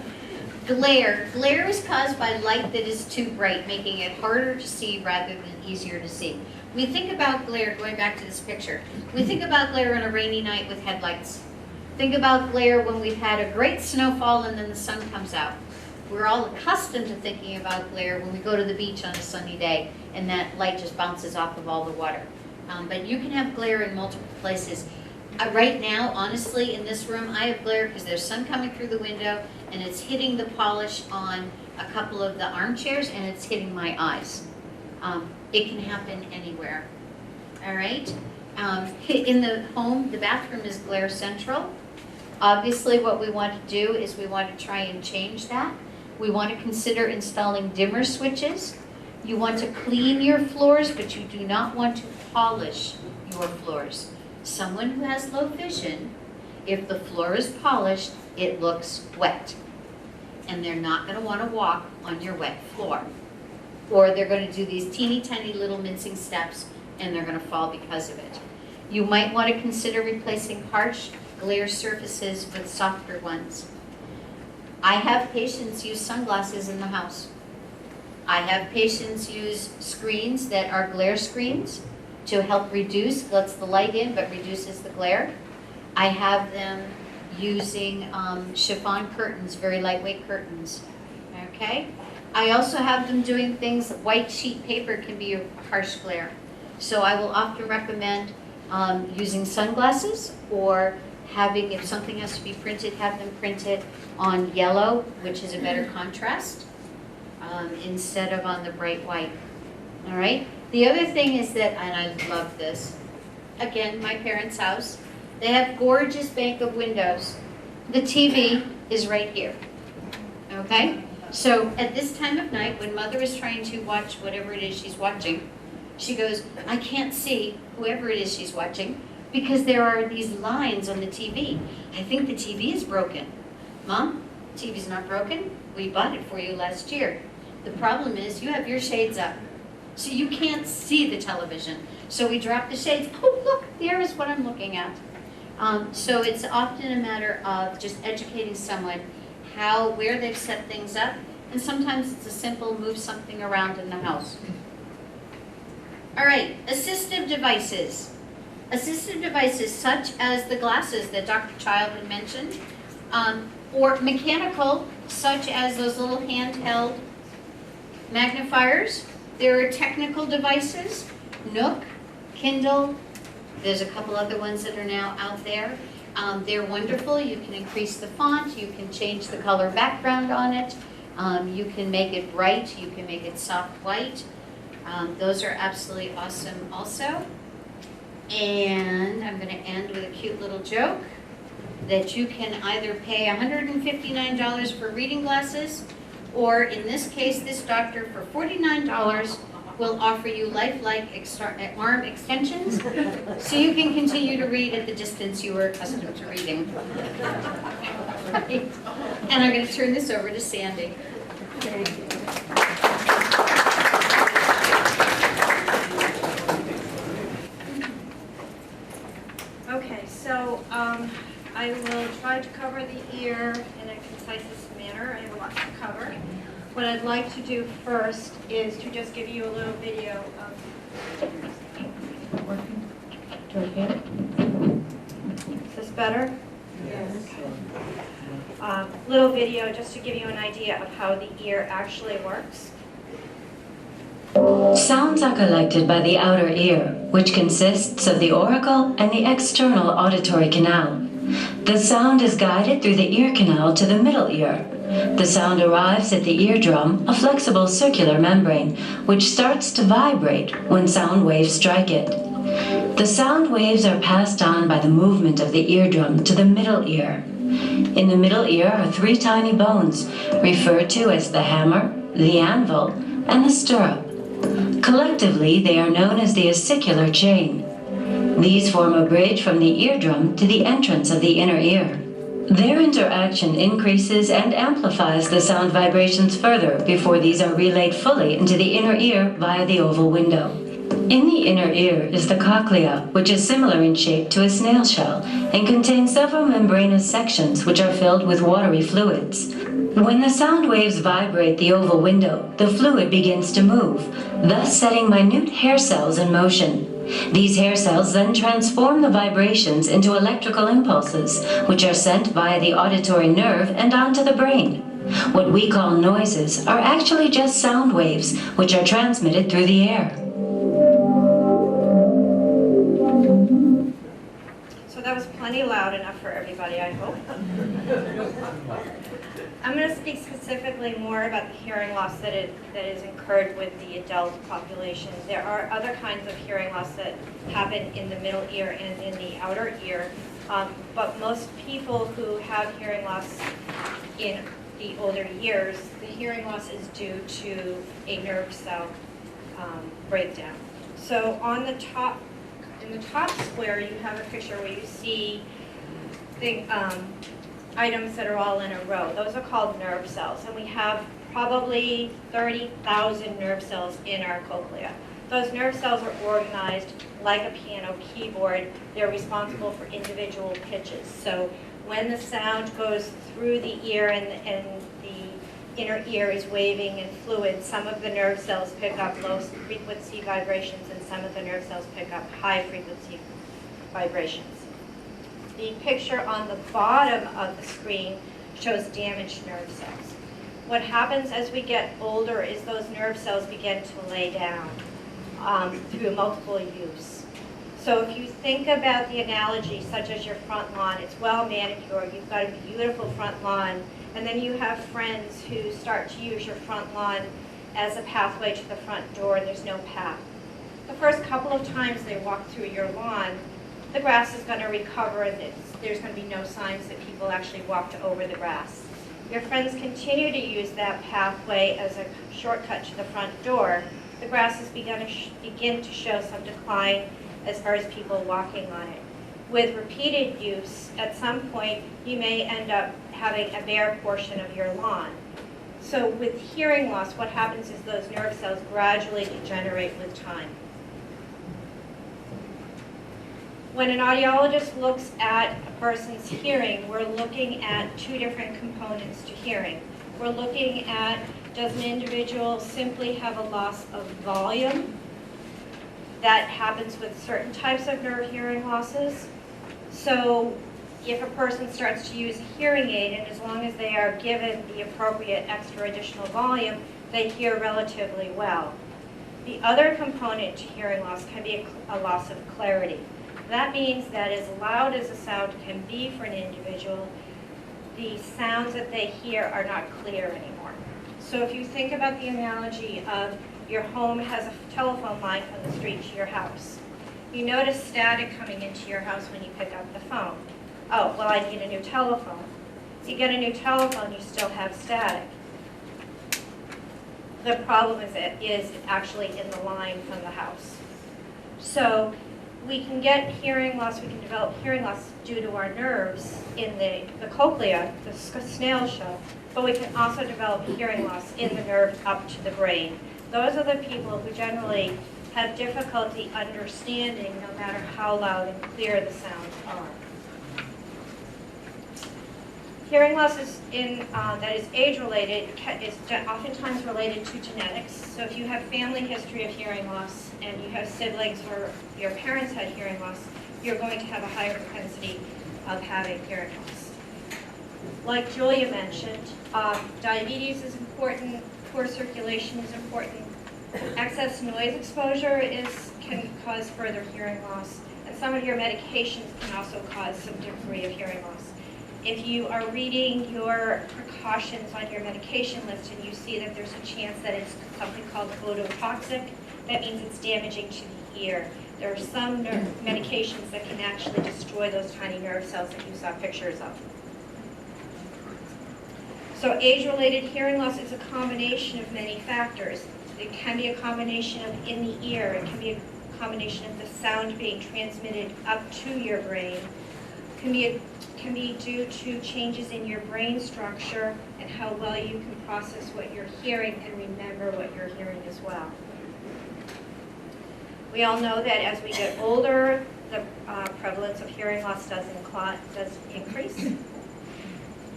Glare. Glare is caused by light that is too bright, making it harder to see rather than easier to see. We think about glare, going back to this picture, we think about glare on a rainy night with headlights. Think about glare when we've had a great snowfall and then the sun comes out. We're all accustomed to thinking about glare when we go to the beach on a sunny day and that light just bounces off of all the water. But you can have glare in multiple places. Right now, honestly, in this room, I have glare because there's sun coming through the window and it's hitting the polish on a couple of the armchairs and it's hitting my eyes. It can happen anywhere. All right? In the home, the bathroom is glare central. Obviously, what we want to do is we want to try and change that. We want to consider installing dimmer switches. You want to clean your floors, but you do not want to polish your floors. Someone who has low vision, if the floor is polished, it looks wet. And they're not going to want to walk on your wet floor. Or they're going to do these teeny tiny little mincing steps and they're going to fall because of it. You might want to consider replacing harsh glare surfaces with softer ones. I have patients use sunglasses in the house. I have patients use screens that are glare screens to help reduce, lets the light in but reduces the glare. I have them using chiffon curtains, very lightweight curtains. Okay? I also have them doing things, white sheet paper can be a harsh glare. So I will often recommend using sunglasses or having, if something has to be printed, have them printed on yellow, which is a better contrast, instead of on the bright white. All right? The other thing is that, and I love this, again, my parents' house, they have gorgeous bank of windows. The TV is right here. Okay? So at this time of night, when mother is trying to watch whatever it is she's watching, she goes, I can't see whoever it is she's watching because there are these lines on the TV. I think the TV is broken. Mom, TV's not broken. We bought it for you last year. The problem is you have your shades up. So you can't see the television. So we drop the shades. Oh, look, there is what I'm looking at. So it's often a matter of just educating someone where they've set things up. And sometimes it's a simple move something around in the house. All right, assistive devices. Assistive devices such as the glasses that Dr. Child had mentioned, or mechanical, such as those little handheld magnifiers. There are technical devices, Nook, Kindle, there's a couple other ones that are now out there. They're wonderful. You can increase the font, you can change the color background on it, you can make it bright, you can make it soft white. Those are absolutely awesome also. And I'm going to end with a cute little joke that you can either pay $159 for reading glasses, or in this case, this doctor for $49 will offer you lifelike arm extensions so you can continue to read at the distance you were accustomed to reading. Right? And I'm going to turn this over to Sandy. Thank you. Okay, so I will try to cover the ear in a concise manner. I have a lot to cover. What I'd like to do first is to just give you a little video of... Is this better? Yes. Little video just to give you an idea of how the ear actually works. Sounds are collected by the outer ear, which consists of the auricle and the external auditory canal. The sound is guided through the ear canal to the middle ear. The sound arrives at the eardrum, a flexible circular membrane, which starts to vibrate when sound waves strike it. The sound waves are passed on by the movement of the eardrum to the middle ear. In the middle ear are three tiny bones, referred to as the hammer, the anvil, and the stirrup. Collectively, they are known as the ossicular chain. These form a bridge from the eardrum to the entrance of the inner ear. Their interaction increases and amplifies the sound vibrations further before these are relayed fully into the inner ear via the oval window. In the inner ear is the cochlea, which is similar in shape to a snail shell and contains several membranous sections which are filled with watery fluids. When the sound waves vibrate the oval window, the fluid begins to move, thus setting minute hair cells in motion. These hair cells then transform the vibrations into electrical impulses, which are sent via the auditory nerve and onto the brain. What we call noises are actually just sound waves, which are transmitted through the air. So that was plenty loud enough for everybody, I hope. I'm going to speak specifically more about the hearing loss that is incurred with the adult population. There are other kinds of hearing loss that happen in the middle ear and in the outer ear, but most people who have hearing loss in the older years, the hearing loss is due to a nerve cell breakdown. So on the top, in the top square, you have a picture where you see the items that are all in a row. Those are called nerve cells, and we have probably 30,000 nerve cells in our cochlea. Those nerve cells are organized like a piano keyboard. They're responsible for individual pitches. So when the sound goes through the ear and the inner ear is waving in fluid, some of the nerve cells pick up low frequency vibrations and some of the nerve cells pick up high frequency vibrations. The picture on the bottom of the screen shows damaged nerve cells. What happens as we get older is those nerve cells begin to lay down through multiple use. So if you think about the analogy, such as your front lawn, it's well manicured, you've got a beautiful front lawn, and then you have friends who start to use your front lawn as a pathway to the front door, and there's no path. The first couple of times they walk through your lawn, the grass is going to recover and there's going to be no signs that people actually walked over the grass. Your friends continue to use that pathway as a shortcut to the front door. The grass has begin to show some decline as far as people walking on it. With repeated use, at some point, you may end up having a bare portion of your lawn. So with hearing loss, what happens is those nerve cells gradually degenerate with time. When an audiologist looks at a person's hearing, we're looking at two different components to hearing. We're looking at, does an individual simply have a loss of volume? That happens with certain types of nerve hearing losses. So if a person starts to use a hearing aid, and as long as they are given the appropriate extra additional volume, they hear relatively well. The other component to hearing loss can be a loss of clarity. That means that as loud as a sound can be for an individual, the sounds that they hear are not clear anymore. So if you think about the analogy of your home has a telephone line from the street to your house. You notice static coming into your house when you pick up the phone. Oh, well, I need a new telephone. If you get a new telephone, you still have static. The problem is it is actually in the line from the house. So we can get hearing loss, we can develop hearing loss due to our nerves in the cochlea, the snail shell, but we can also develop hearing loss in the nerve up to the brain. Those are the people who generally have difficulty understanding no matter how loud and clear the sounds are. Hearing loss is that is age-related is oftentimes related to genetics. So if you have family history of hearing loss and you have siblings or your parents had hearing loss, you're going to have a higher propensity of having hearing loss. Like Julia mentioned, diabetes is important, poor circulation is important, excess noise exposure can cause further hearing loss, and some of your medications can also cause some degree of hearing loss. If you are reading your precautions on your medication list and you see that there's a chance that it's something called ototoxic, that means it's damaging to the ear. There are some medications that can actually destroy those tiny nerve cells that you saw pictures of. So age-related hearing loss is a combination of many factors. It can be a combination of in the ear. It can be a combination of the sound being transmitted up to your brain. It can be due to changes in your brain structure and how well you can process what you're hearing and remember what you're hearing as well. We all know that as we get older, the prevalence of hearing loss does increase.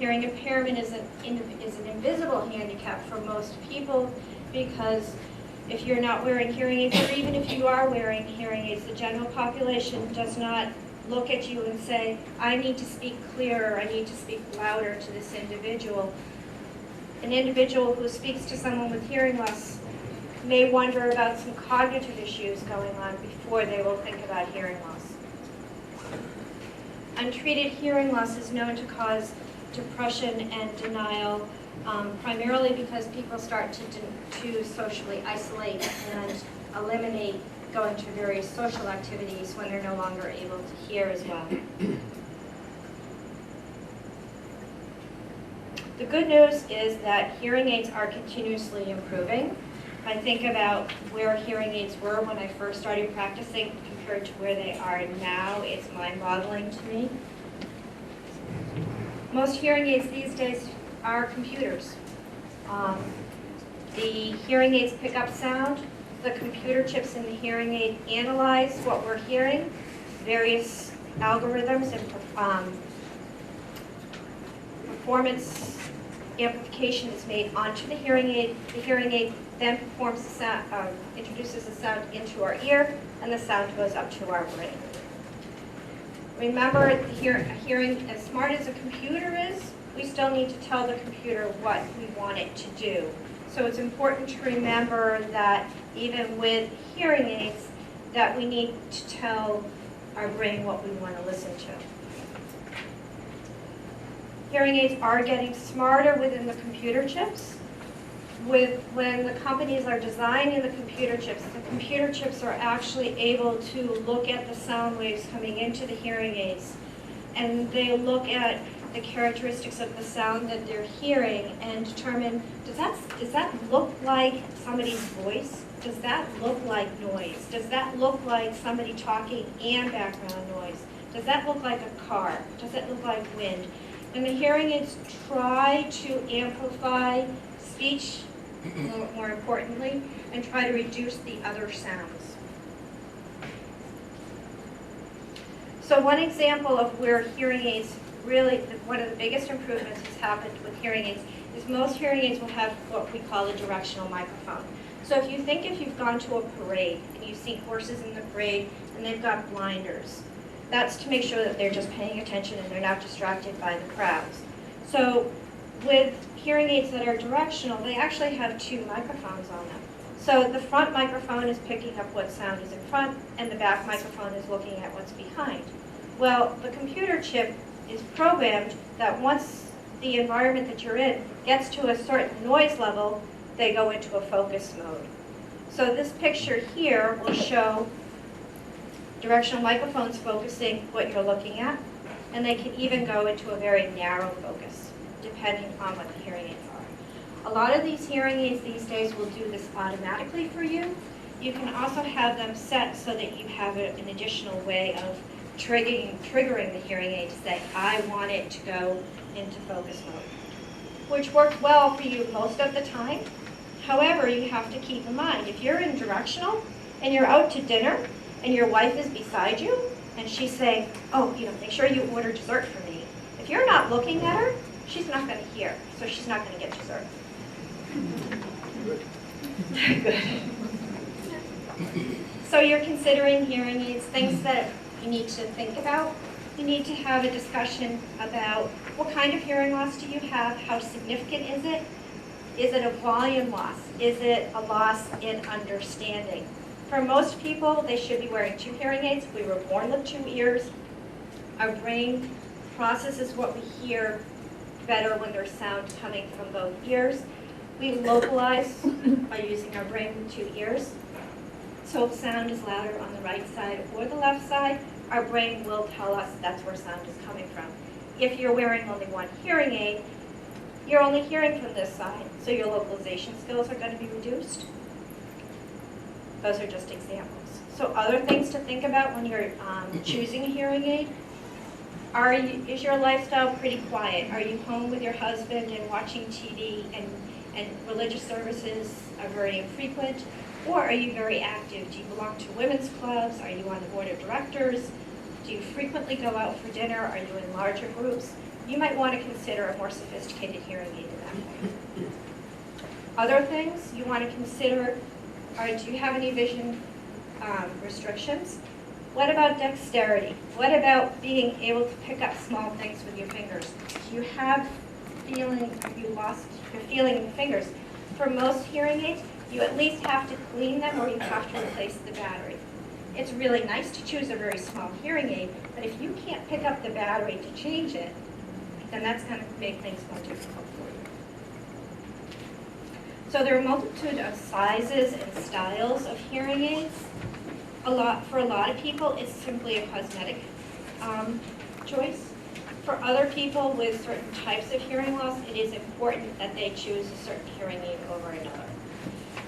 Hearing impairment is an invisible handicap for most people because if you're not wearing hearing aids, or even if you are wearing hearing aids, the general population does not look at you and say, I need to speak clearer, I need to speak louder to this individual. An individual who speaks to someone with hearing loss may wonder about some cognitive issues going on before they will think about hearing loss. Untreated hearing loss is known to cause depression and denial, primarily because people start to socially isolate and eliminate going to various social activities when they're no longer able to hear as well. The good news is that hearing aids are continuously improving. If I think about where hearing aids were when I first started practicing compared to where they are now, it's mind-boggling to me. Most hearing aids these days are computers. The hearing aids pick up sound. The computer chips in the hearing aid analyze what we're hearing. Various algorithms and performance amplification is made onto the hearing aid. The hearing aid then performs the sound, introduces the sound into our ear, and the sound goes up to our brain. Remember, hearing, as smart as a computer is, we still need to tell the computer what we want it to do. So it's important to remember that even with hearing aids, that we need to tell our brain what we want to listen to. Hearing aids are getting smarter within the computer chips. When the companies are designing the computer chips are actually able to look at the sound waves coming into the hearing aids, and they look at the characteristics of the sound that they're hearing and determine, does that look like somebody's voice? Does that look like noise? Does that look like somebody talking and background noise? Does that look like a car? Does it look like wind? And the hearing aids try to amplify speech, more importantly, and try to reduce the other sounds. So one example of where hearing aids really, one of the biggest improvements that's happened with hearing aids is most hearing aids will have what we call a directional microphone. So if you've gone to a parade and you've seen horses in the parade and they've got blinders, that's to make sure that they're just paying attention and they're not distracted by the crowds. So with hearing aids that are directional, they actually have two microphones on them. So the front microphone is picking up what sound is in front, and the back microphone is looking at what's behind. Well, the computer chip is programmed that once the environment that you're in gets to a certain noise level, they go into a focus mode. So this picture here will show directional microphones focusing what you're looking at, and they can even go into a very narrow focus, depending on what the hearing aids are. A lot of these hearing aids these days will do this automatically for you. You can also have them set so that you have an additional way of triggering the hearing aid to say, I want it to go into focus mode, which works well for you most of the time. However, you have to keep in mind, if you're in directional and you're out to dinner and your wife is beside you and she's saying, oh, make sure you order dessert for me. If you're not looking at her, she's not going to hear, so she's not going to get dessert. Good. So you're considering hearing aids, things that you need to think about. You need to have a discussion about what kind of hearing loss do you have, how significant is it? Is it a volume loss? Is it a loss in understanding? For most people, they should be wearing two hearing aids. We were born with two ears. Our brain processes what we hear better when there's sound coming from both ears. We localize by using our brain with two ears. So if sound is louder on the right side or the left side, our brain will tell us that's where sound is coming from. If you're wearing only one hearing aid, you're only hearing from this side, so your localization skills are going to be reduced. Those are just examples. So other things to think about when you're choosing a hearing aid. Is your lifestyle pretty quiet? Are you home with your husband and watching TV and religious services are very infrequent? Or are you very active? Do you belong to women's clubs? Are you on the board of directors? Do you frequently go out for dinner? Are you in larger groups? You might want to consider a more sophisticated hearing aid at that point. Other things you want to consider are, do you have any vision restrictions? What about dexterity? What about being able to pick up small things with your fingers? Do you have have you lost your feeling in your fingers? For most hearing aids, you at least have to clean them or you have to replace the battery. It's really nice to choose a very small hearing aid, but if you can't pick up the battery to change it, then that's going to make things more difficult for you. So there are a multitude of sizes and styles of hearing aids. For a lot of people, it's simply a cosmetic choice. For other people with certain types of hearing loss, it is important that they choose a certain hearing aid over another.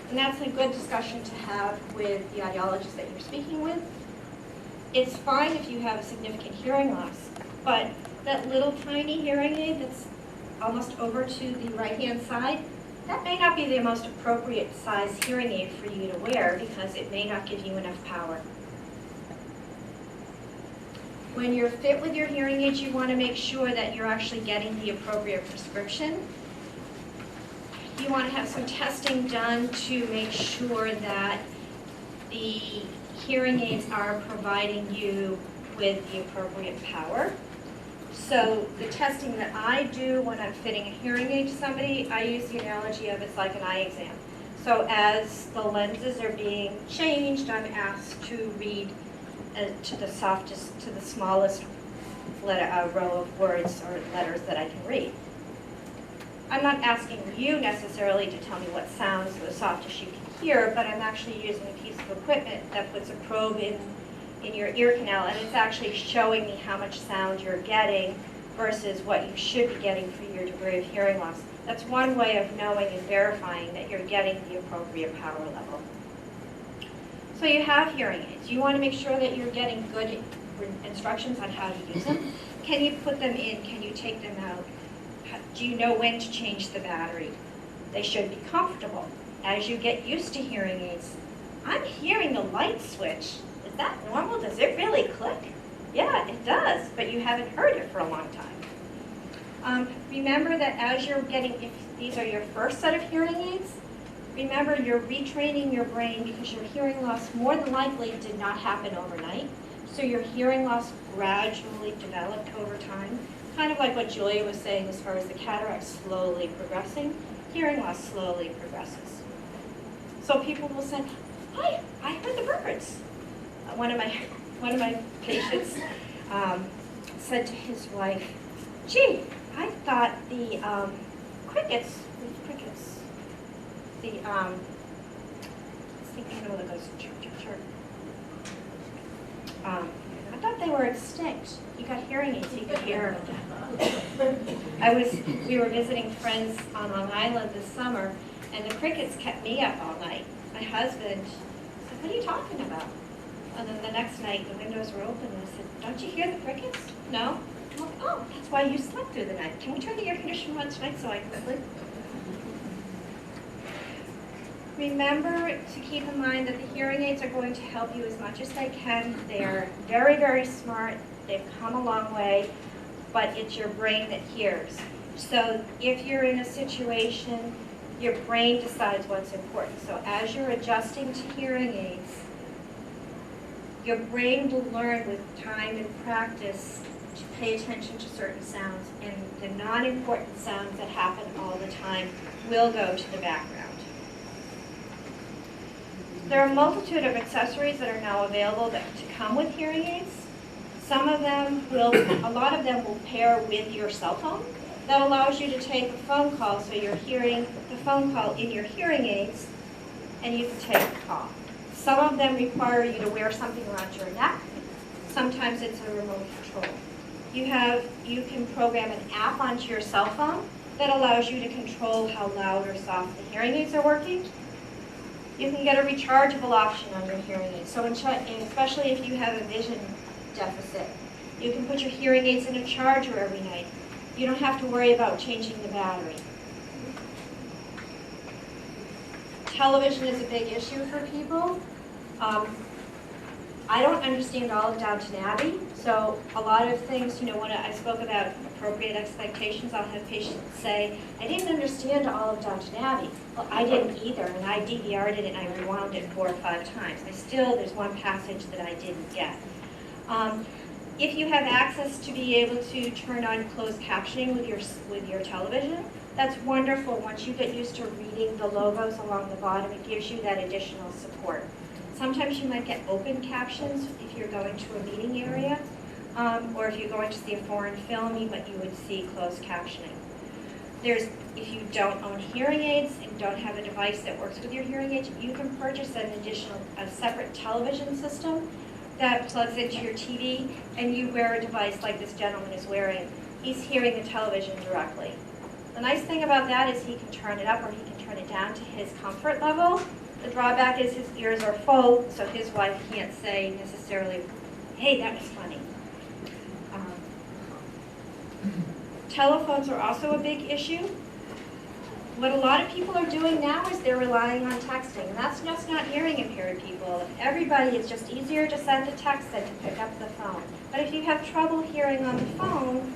And that's a good discussion to have with the audiologist that you're speaking with. It's fine if you have a significant hearing loss, but that little tiny hearing aid that's almost over to the right-hand side, that may not be the most appropriate size hearing aid for you to wear because it may not give you enough power. When you're fit with your hearing aids, you want to make sure that you're actually getting the appropriate prescription. You want to have some testing done to make sure that the hearing aids are providing you with the appropriate power. So the testing that I do when I'm fitting a hearing aid to somebody, I use the analogy of it's like an eye exam. So as the lenses are being changed, I'm asked to read to the smallest row of words or letters that I can read. I'm not asking you necessarily to tell me what sounds the softest you can hear, but I'm actually using a piece of equipment that puts a probe in your ear canal, and it's actually showing me how much sound you're getting versus what you should be getting for your degree of hearing loss. That's one way of knowing and verifying that you're getting the appropriate power level. So you have hearing aids. You want to make sure that you're getting good instructions on how to use them. Can you put them in? Can you take them out? Do you know when to change the battery? They should be comfortable. As you get used to hearing aids, I'm hearing the light switch. Is that normal? Does it really click? Yeah, it does, but you haven't heard it for a long time. Remember that as you're if these are your first set of hearing aids, remember you're retraining your brain because your hearing loss more than likely did not happen overnight. So your hearing loss gradually developed over time. Kind of like what Julia was saying as far as the cataract slowly progressing, hearing loss slowly progresses. So people will say, hi, I heard the birds. One of my patients said to his wife, gee, I thought the crickets, I thought they were extinct. You got hearing aids, you could hear them. We were visiting friends on Long Island this summer, and the crickets kept me up all night. My husband said, what are you talking about? And then the next night, the windows were open, and I said, don't you hear the crickets? No? I'm like, oh, that's why you slept through the night. Can we turn the air conditioner on tonight so I can sleep? Remember to keep in mind that the hearing aids are going to help you as much as they can. They are very, very smart. They've come a long way, but it's your brain that hears. So if you're in a situation, your brain decides what's important. So as you're adjusting to hearing aids, your brain will learn with time and practice to pay attention to certain sounds, and the non-important sounds that happen all the time will go to the background. There are a multitude of accessories that are now available to come with hearing aids. A lot of them will pair with your cell phone. That allows you to take a phone call, so you're hearing the phone call in your hearing aids, and you can take the call. Some of them require you to wear something around your neck. Sometimes it's a remote control. You can program an app onto your cell phone that allows you to control how loud or soft the hearing aids are working. You can get a rechargeable option on your hearing aid. So especially if you have a vision deficit, you can put your hearing aids in a charger every night. You don't have to worry about changing the battery. Television is a big issue for people. I don't understand all of Downton Abbey, so a lot of things, when I spoke about appropriate expectations, I'll have patients say, I didn't understand all of Downton Abbey. Well, I didn't either, and I DVR'd it and I rewound it 4 or 5 times. There's one passage that I didn't get. If you have access to be able to turn on closed captioning with your television, that's wonderful. Once you get used to reading the logos along the bottom, it gives you that additional support. Sometimes you might get open captions if you're going to a meeting area, or if you're going to see a foreign film, you would see closed captioning. If you don't own hearing aids and don't have a device that works with your hearing aids, you can purchase a separate television system that plugs into your TV, and you wear a device like this gentleman is wearing. He's hearing the television directly. The nice thing about that is he can turn it up or he can turn it down to his comfort level. The drawback is his ears are full, so his wife can't say necessarily, hey, that was funny. Telephones are also a big issue. What a lot of people are doing now is they're relying on texting, and that's just not hearing impaired people. Everybody, it's just easier to send a text than to pick up the phone. But if you have trouble hearing on the phone,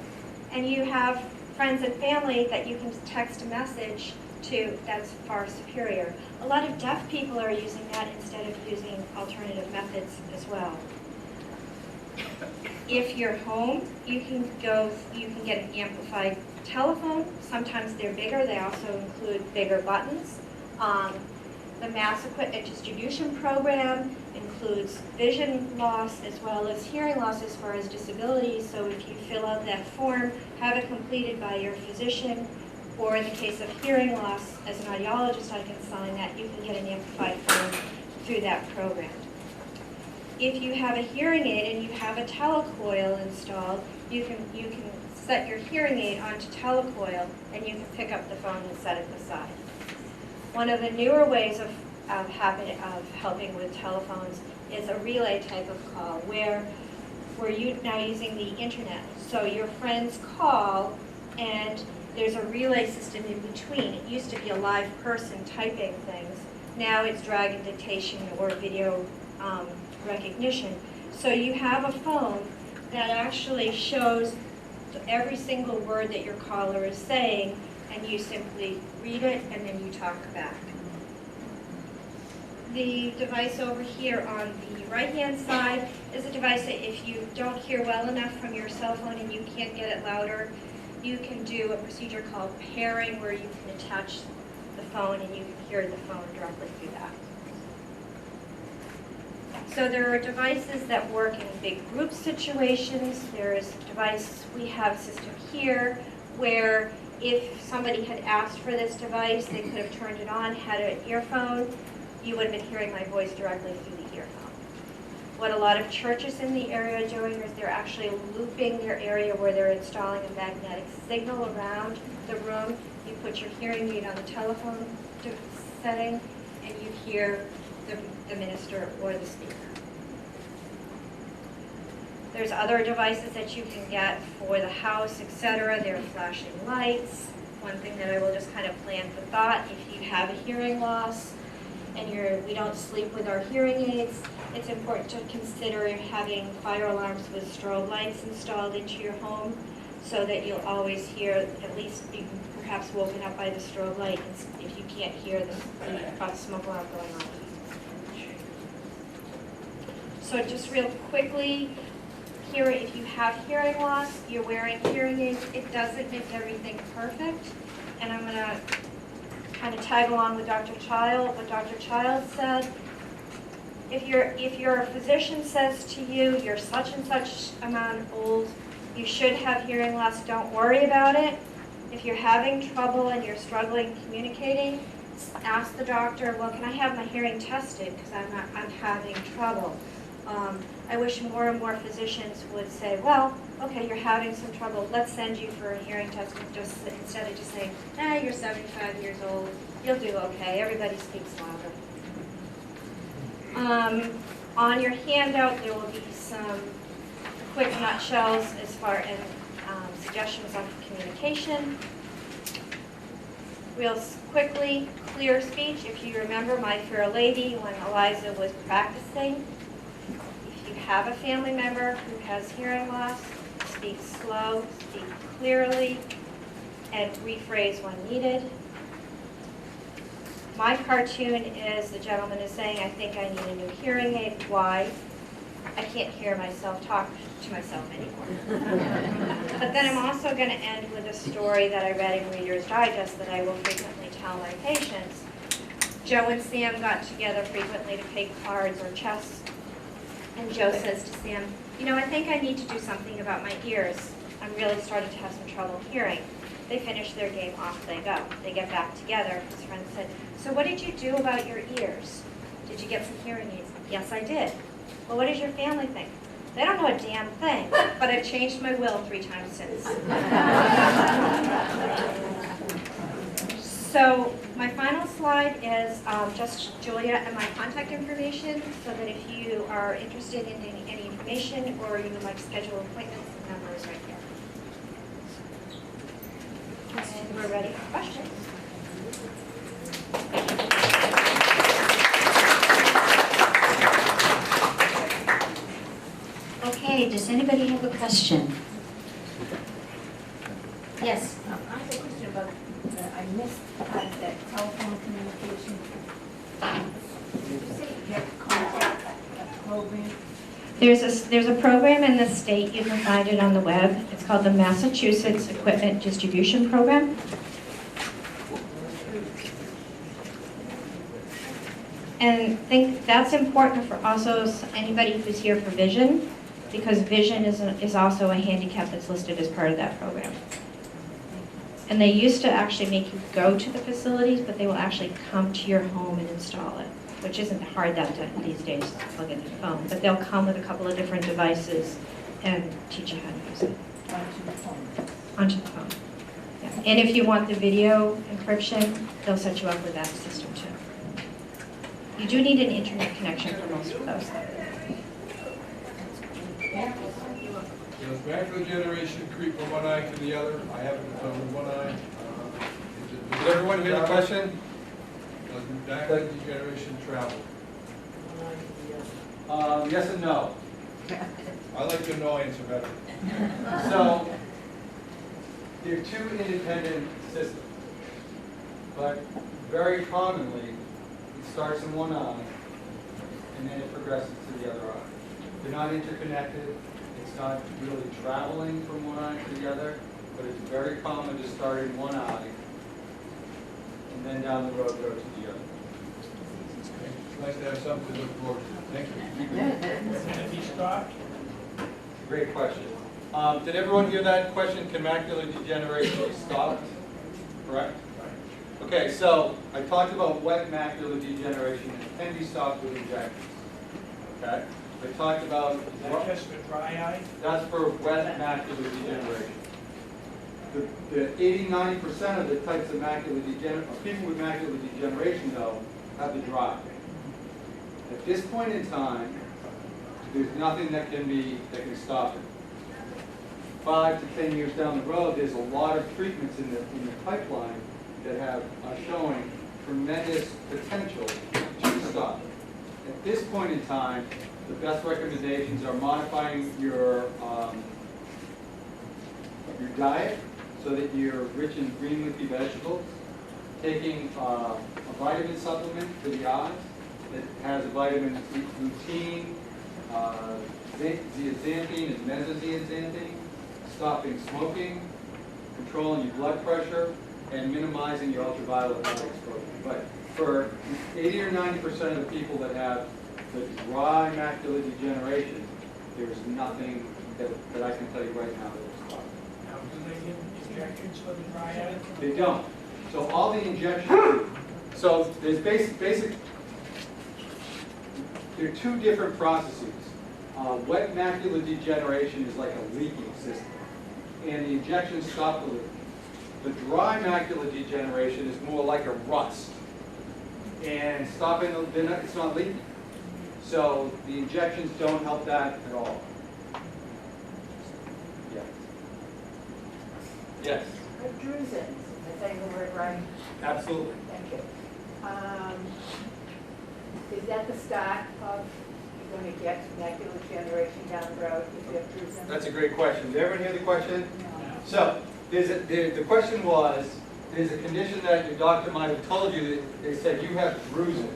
and you have friends and family that you can text a message to, that's far superior. A lot of deaf people are using that instead of using alternative methods as well. If you're home, you can get an amplified telephone. Sometimes they're bigger. They also include bigger buttons. The Mass Equipment Distribution Program includes vision loss as well as hearing loss as far as disabilities. So if you fill out that form, have it completed by your physician, or in the case of hearing loss, as an audiologist, I can sign that. You can get an amplified form through that program. If you have a hearing aid and you have a telecoil installed, you can set your hearing aid onto telecoil and you can pick up the phone and set it aside. One of the newer ways of helping with telephones is a relay type of call where you're now using the internet. So your friends call and there's a relay system in between. It used to be a live person typing things. Now it's dragon dictation or video recognition. So you have a phone that actually shows every single word that your caller is saying, and you simply read it and then you talk back. The device over here on the right-hand side is a device that if you don't hear well enough from your cell phone and you can't get it louder, you can do a procedure called pairing where you can attach the phone and you can hear the phone directly through that. So there are devices that work in big group situations. There's a device, we have a system here where if somebody had asked for this device, they could have turned it on, had an earphone, you would have been hearing my voice directly through the earphone. What a lot of churches in the area are doing is they're actually looping their area where they're installing a magnetic signal around the room. You put your hearing aid on the telephone setting and you hear the minister or the speaker. There's other devices that you can get for the house, etc. There are flashing lights. One thing that I will just kind of plan for thought, if you have a hearing loss and we don't sleep with our hearing aids, it's important to consider having fire alarms with strobe lights installed into your home so that you'll always hear, at least be perhaps woken up by the strobe light if you can't hear the smoke alarm going on. So just real quickly, if you have hearing loss, you're wearing hearing aids, it doesn't make everything perfect. And I'm going to kind of tag along with Dr. Child, what Dr. Child said. If your physician says to you, you're such and such amount old, you should have hearing loss, don't worry about it. If you're having trouble and you're struggling communicating, ask the doctor, well, can I have my hearing tested because I'm having trouble. I wish more and more physicians would say, well, okay, you're having some trouble, let's send you for a hearing test instead of just saying, you're 75 years old, you'll do okay, everybody speaks louder. On your handout, there will be some quick nutshells as far as suggestions on communication. Real quickly, clear speech. If you remember My Fair Lady, when Eliza was practicing, if you have a family member who has hearing loss, speak slow, speak clearly, and rephrase when needed. My cartoon is the gentleman is saying, I think I need a new hearing aid. Why? I can't hear myself talk to myself anymore. But then I'm also going to end with a story that I read in Reader's Digest that I will frequently tell my patients. Joe and Sam got together frequently to play cards or chess. And Joe says to Sam, you know, I think I need to do something about my ears. I'm really starting to have some trouble hearing. They finish their game, off they go. They get back together. His friend said, so what did you do about your ears? Did you get some hearing aids? Yes, I did. Well, what does your family think? They don't know a damn thing, but I've changed my will 3 times since. So my final slide is just Julia and my contact information, so that if you are interested in any information or you would like to schedule appointments, the number is right here. And we're ready for questions. Okay, does anybody have a question? Yes. I have a question about, I missed that telephone communication. Did you say you have to contact a program? There's a program in the state, you can find it on the web. It's called the Massachusetts Equipment Distribution Program. And I think that's important for also anybody who's here for vision, because vision is also a handicap that's listed as part of that program. And they used to actually make you go to the facilities, but they will actually come to your home and install it, which isn't hard these days to plug in your phone. But they'll come with a couple of different devices and teach you how to use it. Onto the phone. Onto the phone. Yeah. And if you want the video encryption, they'll set you up with that system too. You do need an internet connection for most of those. Does macular degeneration creep from one eye to the other? I have it with one eye. Does everyone hear the question? Does macular degeneration travel? Yes and no. I like the no answer better. So, they're 2 independent systems, but very commonly, it starts in one eye, and then it progresses to the other eye. They're not interconnected. It's not really traveling from one eye to the other, but it's very common to start in one eye, and then down the road go to the other. It's nice to have something to look forward to. Thank you. Great question. Did everyone hear that question? Can macular degeneration be stopped? Correct? Okay, so I talked about wet macular degeneration. It can be stopped with injections. Okay? I talked about... Is that just for dry eye? That's for wet macular degeneration. The 80–90% of the types of macular degeneration, people with macular degeneration, though, have the dry. At this point in time, there's nothing that can stop it. 5 to 10 years down the road, there's a lot of treatments in the pipeline that are showing tremendous potential to stop it. At this point in time, the best recommendations are modifying your diet so that you're rich in green leafy vegetables, taking a vitamin supplement for the eyes that has a vitamin lutein, zeaxanthin and mesozeaxanthin, stopping smoking, controlling your blood pressure, and minimizing your ultraviolet light exposure. But for 80 or 90% of the people that have the dry macular degeneration, there's nothing that I can tell you right now that will stop it. Now, do they give injections for the dry eye? They don't. So all the injections, so there's basic, there are 2 different processes. Wet macular degeneration is like a leaking system, and the injections stop the leak. The dry macular degeneration is more like a rust, and it's not leaking. So the injections don't help that at all. Yeah. Yes, Drusins, am I saying the word right? absolutely. Thank you. Is that the start of, you're going to get macular degeneration down the road if you have drusins? That's a great question. Did everyone hear the question? So, the question was, there's a condition that your doctor might have told you that they said you have drusen,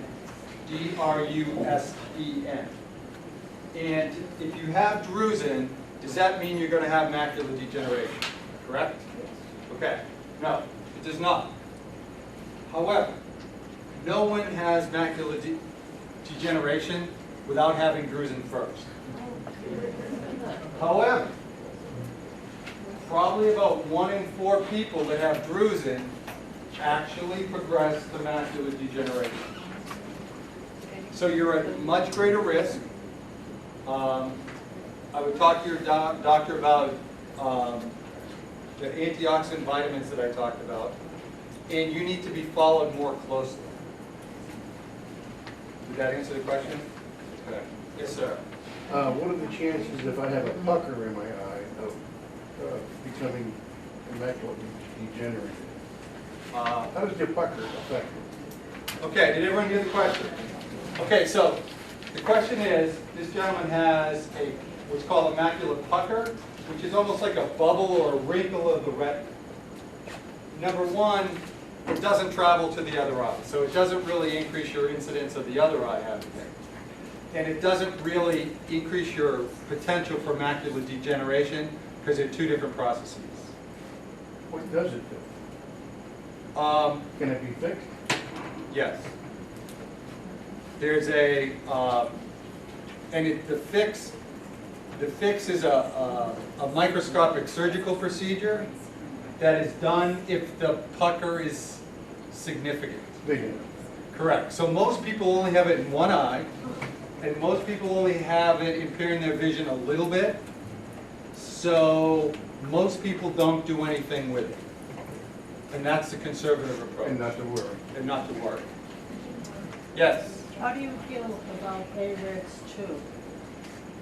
D-R-U-S-E-N. And if you have drusen, does that mean you're going to have macular degeneration? Correct? Okay. No, it does not. However, no one has macular degeneration without having drusen first. However, probably about 1 in 4 people that have drusen actually progress to macular degeneration. So you're at much greater risk. I would talk to your doctor about the antioxidant vitamins that I talked about, and you need to be followed more closely. Did that answer the question? Okay. Yes, sir. What are the chances if I have a pucker in my eye of becoming macular degenerated? How does your pucker affect it? Okay, did everyone hear the question? Okay, so the question is, this gentleman has what's called a macular pucker, which is almost like a bubble or a wrinkle of the retina. Number one, it doesn't travel to the other eye, so it doesn't really increase your incidence of the other eye having it. And it doesn't really increase your potential for macular degeneration because they're two different processes. What does it do? Can it be fixed? Yes. There's the fix is a microscopic surgical procedure that is done if the pucker is significant. Big enough. Correct. So most people only have it in one eye, and most people only have it impairing their vision a little bit. So most people don't do anything with it. And that's the conservative approach. And not to worry. And not to worry. Yes? How do you feel about AREDS 2?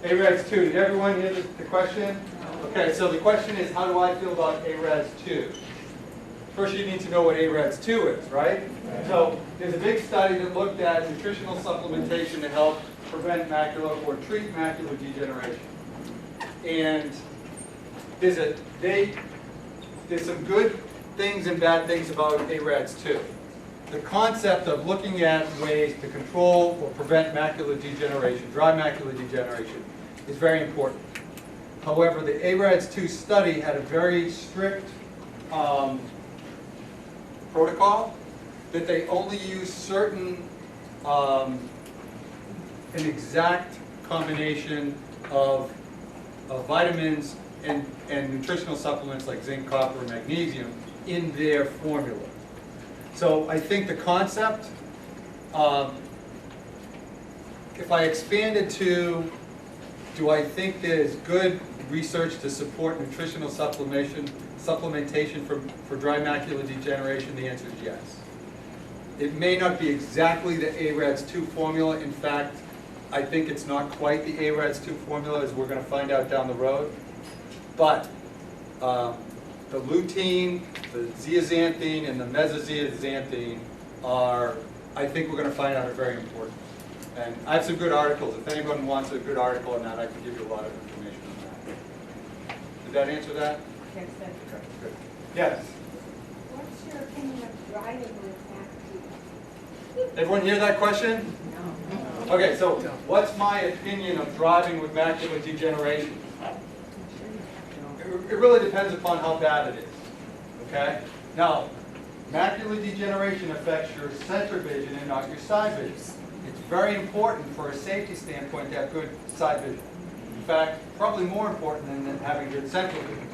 AREDS 2, did everyone hear the question? Okay, so the question is, how do I feel about AREDS 2? First you need to know what AREDS 2 is, right? So there's a big study that looked at nutritional supplementation to help prevent macular or treat macular degeneration. And there's some good things and bad things about AREDS 2. The concept of looking at ways to control or prevent macular degeneration, dry macular degeneration, is very important. However, the AREDS 2 study had a very strict protocol that they only used certain, an exact combination of vitamins and nutritional supplements like zinc, copper, and magnesium in their formula. So I think the concept, if I expanded to, do I think there's good research to support nutritional supplementation for dry macular degeneration? The answer is yes. It may not be exactly the AREDS 2 formula. In fact, I think it's not quite the AREDS 2 formula, as we're going to find out down the road. But the lutein, the zeaxanthine, and the mesozeaxanthine are, I think we're going to find out, are very important. And I have some good articles. If anyone wants a good article on that, I can give you a lot of information on that. Did that answer that? Yes, thank you. Okay, good. Yes? What's your opinion of driving with macular? Everyone hear that question? No. Okay, so what's my opinion of driving with macular degeneration? It really depends upon how bad it is, okay? Now, macular degeneration affects your center vision and not your side vision. It's very important for a safety standpoint to have good side vision. In fact, probably more important than having good central vision.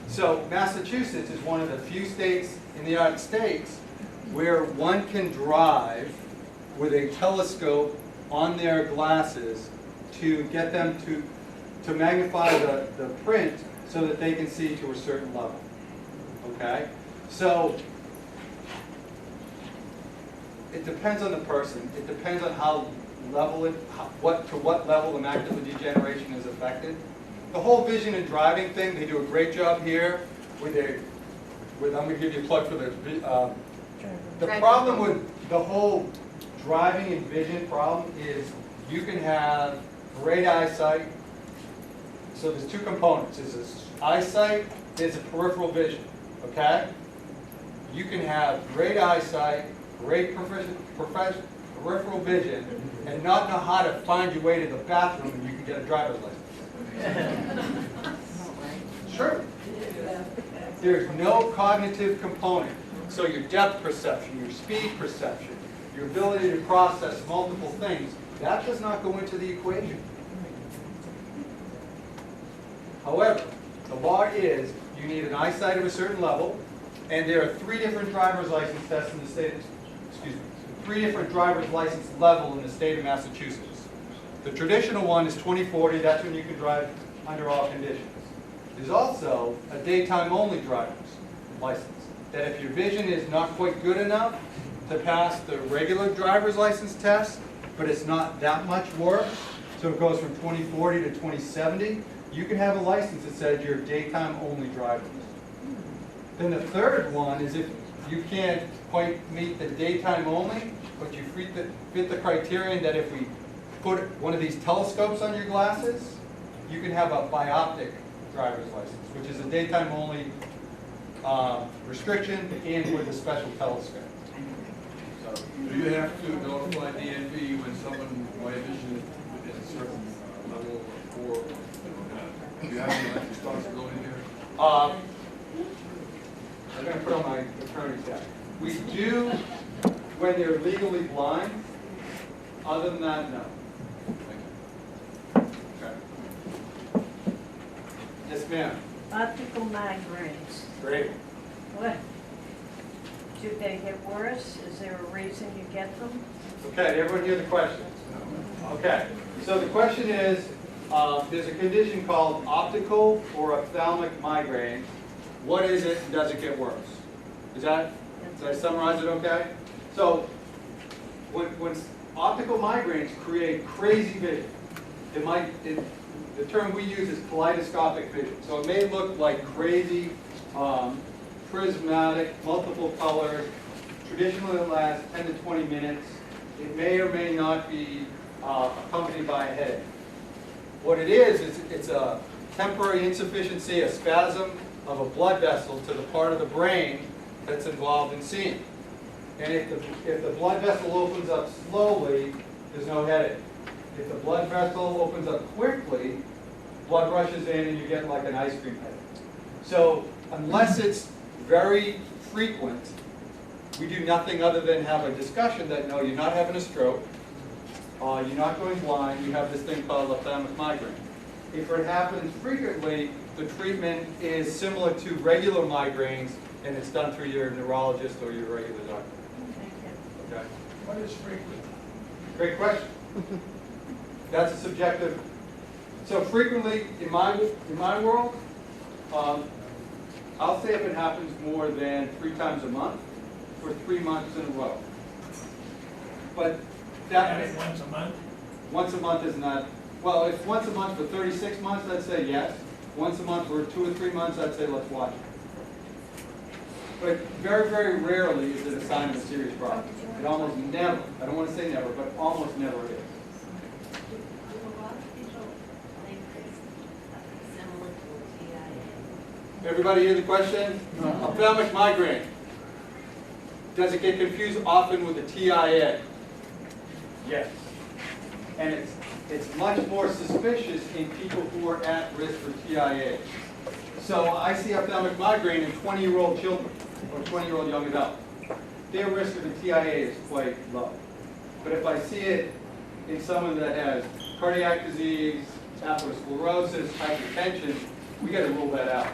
So Massachusetts is one of the few states in the United States where one can drive with a telescope on their glasses to get them to magnify the print so that they can see to a certain level. Okay? So it depends on the person. It depends on how level it, to what level the macular degeneration is affected. The whole vision and driving thing, they do a great job here with I'm going to give you a plug for the problem with the whole driving and vision problem is you can have great eyesight. So there's two components. There's this eyesight, there's a peripheral vision, okay? You can have great eyesight, great peripheral vision, and not know how to find your way to the bathroom and you can get a driver's license. Sure. There's no cognitive component. So your depth perception, your speed perception, your ability to process multiple things, that does not go into the equation. However, the law is you need an eyesight of a certain level, and there are 3 different driver's license tests in the state, 3 different driver's license level in the state of Massachusetts. The traditional one is 20/40, that's when you can drive under all conditions. There's also a daytime only driver's license, that if your vision is not quite good enough to pass the regular driver's license test, but it's not that much worse, so it goes from 20/40 to 20/70, you can have a license that says you're a daytime only driver. Then the third one is if you can't quite meet the daytime only, but you fit the criterion that if we put one of these telescopes on your glasses, you can have a bioptic driver's license, which is a daytime only restriction and with a special telescope. So, Do you have to notify DNV when someone, my vision is a certain level or do you have any responsibility there? I'm going to put on my attorney's hat. We do when they're legally blind. Other than that, no. Okay. Yes, ma'am. Optical migraines. Great. What? Do they get worse? Is there a reason you get them? Okay, did everyone hear the question? Okay, so the question is, there's a condition called optical or ophthalmic migraine. What is it and does it get worse? Did I summarize it okay? So, when optical migraines create crazy vision, the term we use is kaleidoscopic vision. So it may look like crazy, prismatic, multiple colors. Traditionally it lasts 10 to 20 minutes. It may or may not be accompanied by a headache. What it is it's a temporary insufficiency, a spasm of a blood vessel to the part of the brain that's involved in seeing. And if the blood vessel opens up slowly, there's no headache. If the blood vessel opens up quickly, blood rushes in and you get like an ice cream headache. So unless it's very frequent, we do nothing other than have a discussion that no, you're not having a stroke, you're not going blind, you have this thing called ophthalmic migraine. If it happens frequently, the treatment is similar to regular migraines and it's done through your neurologist or your regular doctor. Okay? What is frequent? Great question. That's a subjective. So frequently, in my world, I'll say if it happens more than 3 times a month for 3 months in a row. But that Once a month? Once a month is not. Well, if once a month for 36 months, I'd say yes. Once a month for 2 or 3 months, I'd say let's watch it. But very, very rarely is it a sign of a serious problem. It almost never, I don't want to say never, but almost never is. Everybody hear the question? Ophthalmic migraine. Does it get confused often with the TIA? Yes. And it's much more suspicious in people who are at risk for TIA. So I see ophthalmic migraine in 20-year-old children or 20-year-old young adults. Their risk of a TIA is quite low. But if I see it in someone that has cardiac disease, atherosclerosis, hypertension, we got to rule that out.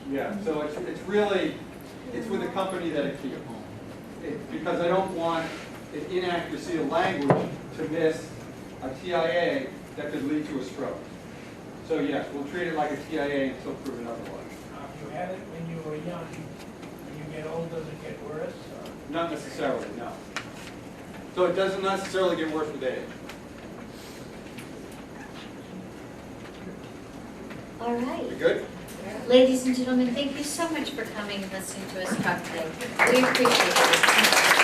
Yeah, so it's really, it's with the company that it keeps. Because I don't want an inaccuracy of language to miss a TIA that could lead to a stroke. So yes, we'll treat it like a TIA until proven otherwise. If you had it when you were young, when you get old, does it get worse? Not necessarily, no. So it doesn't necessarily get worse with age. All right. Good? Ladies and gentlemen, thank you so much for coming and listening to us talk today. We appreciate it.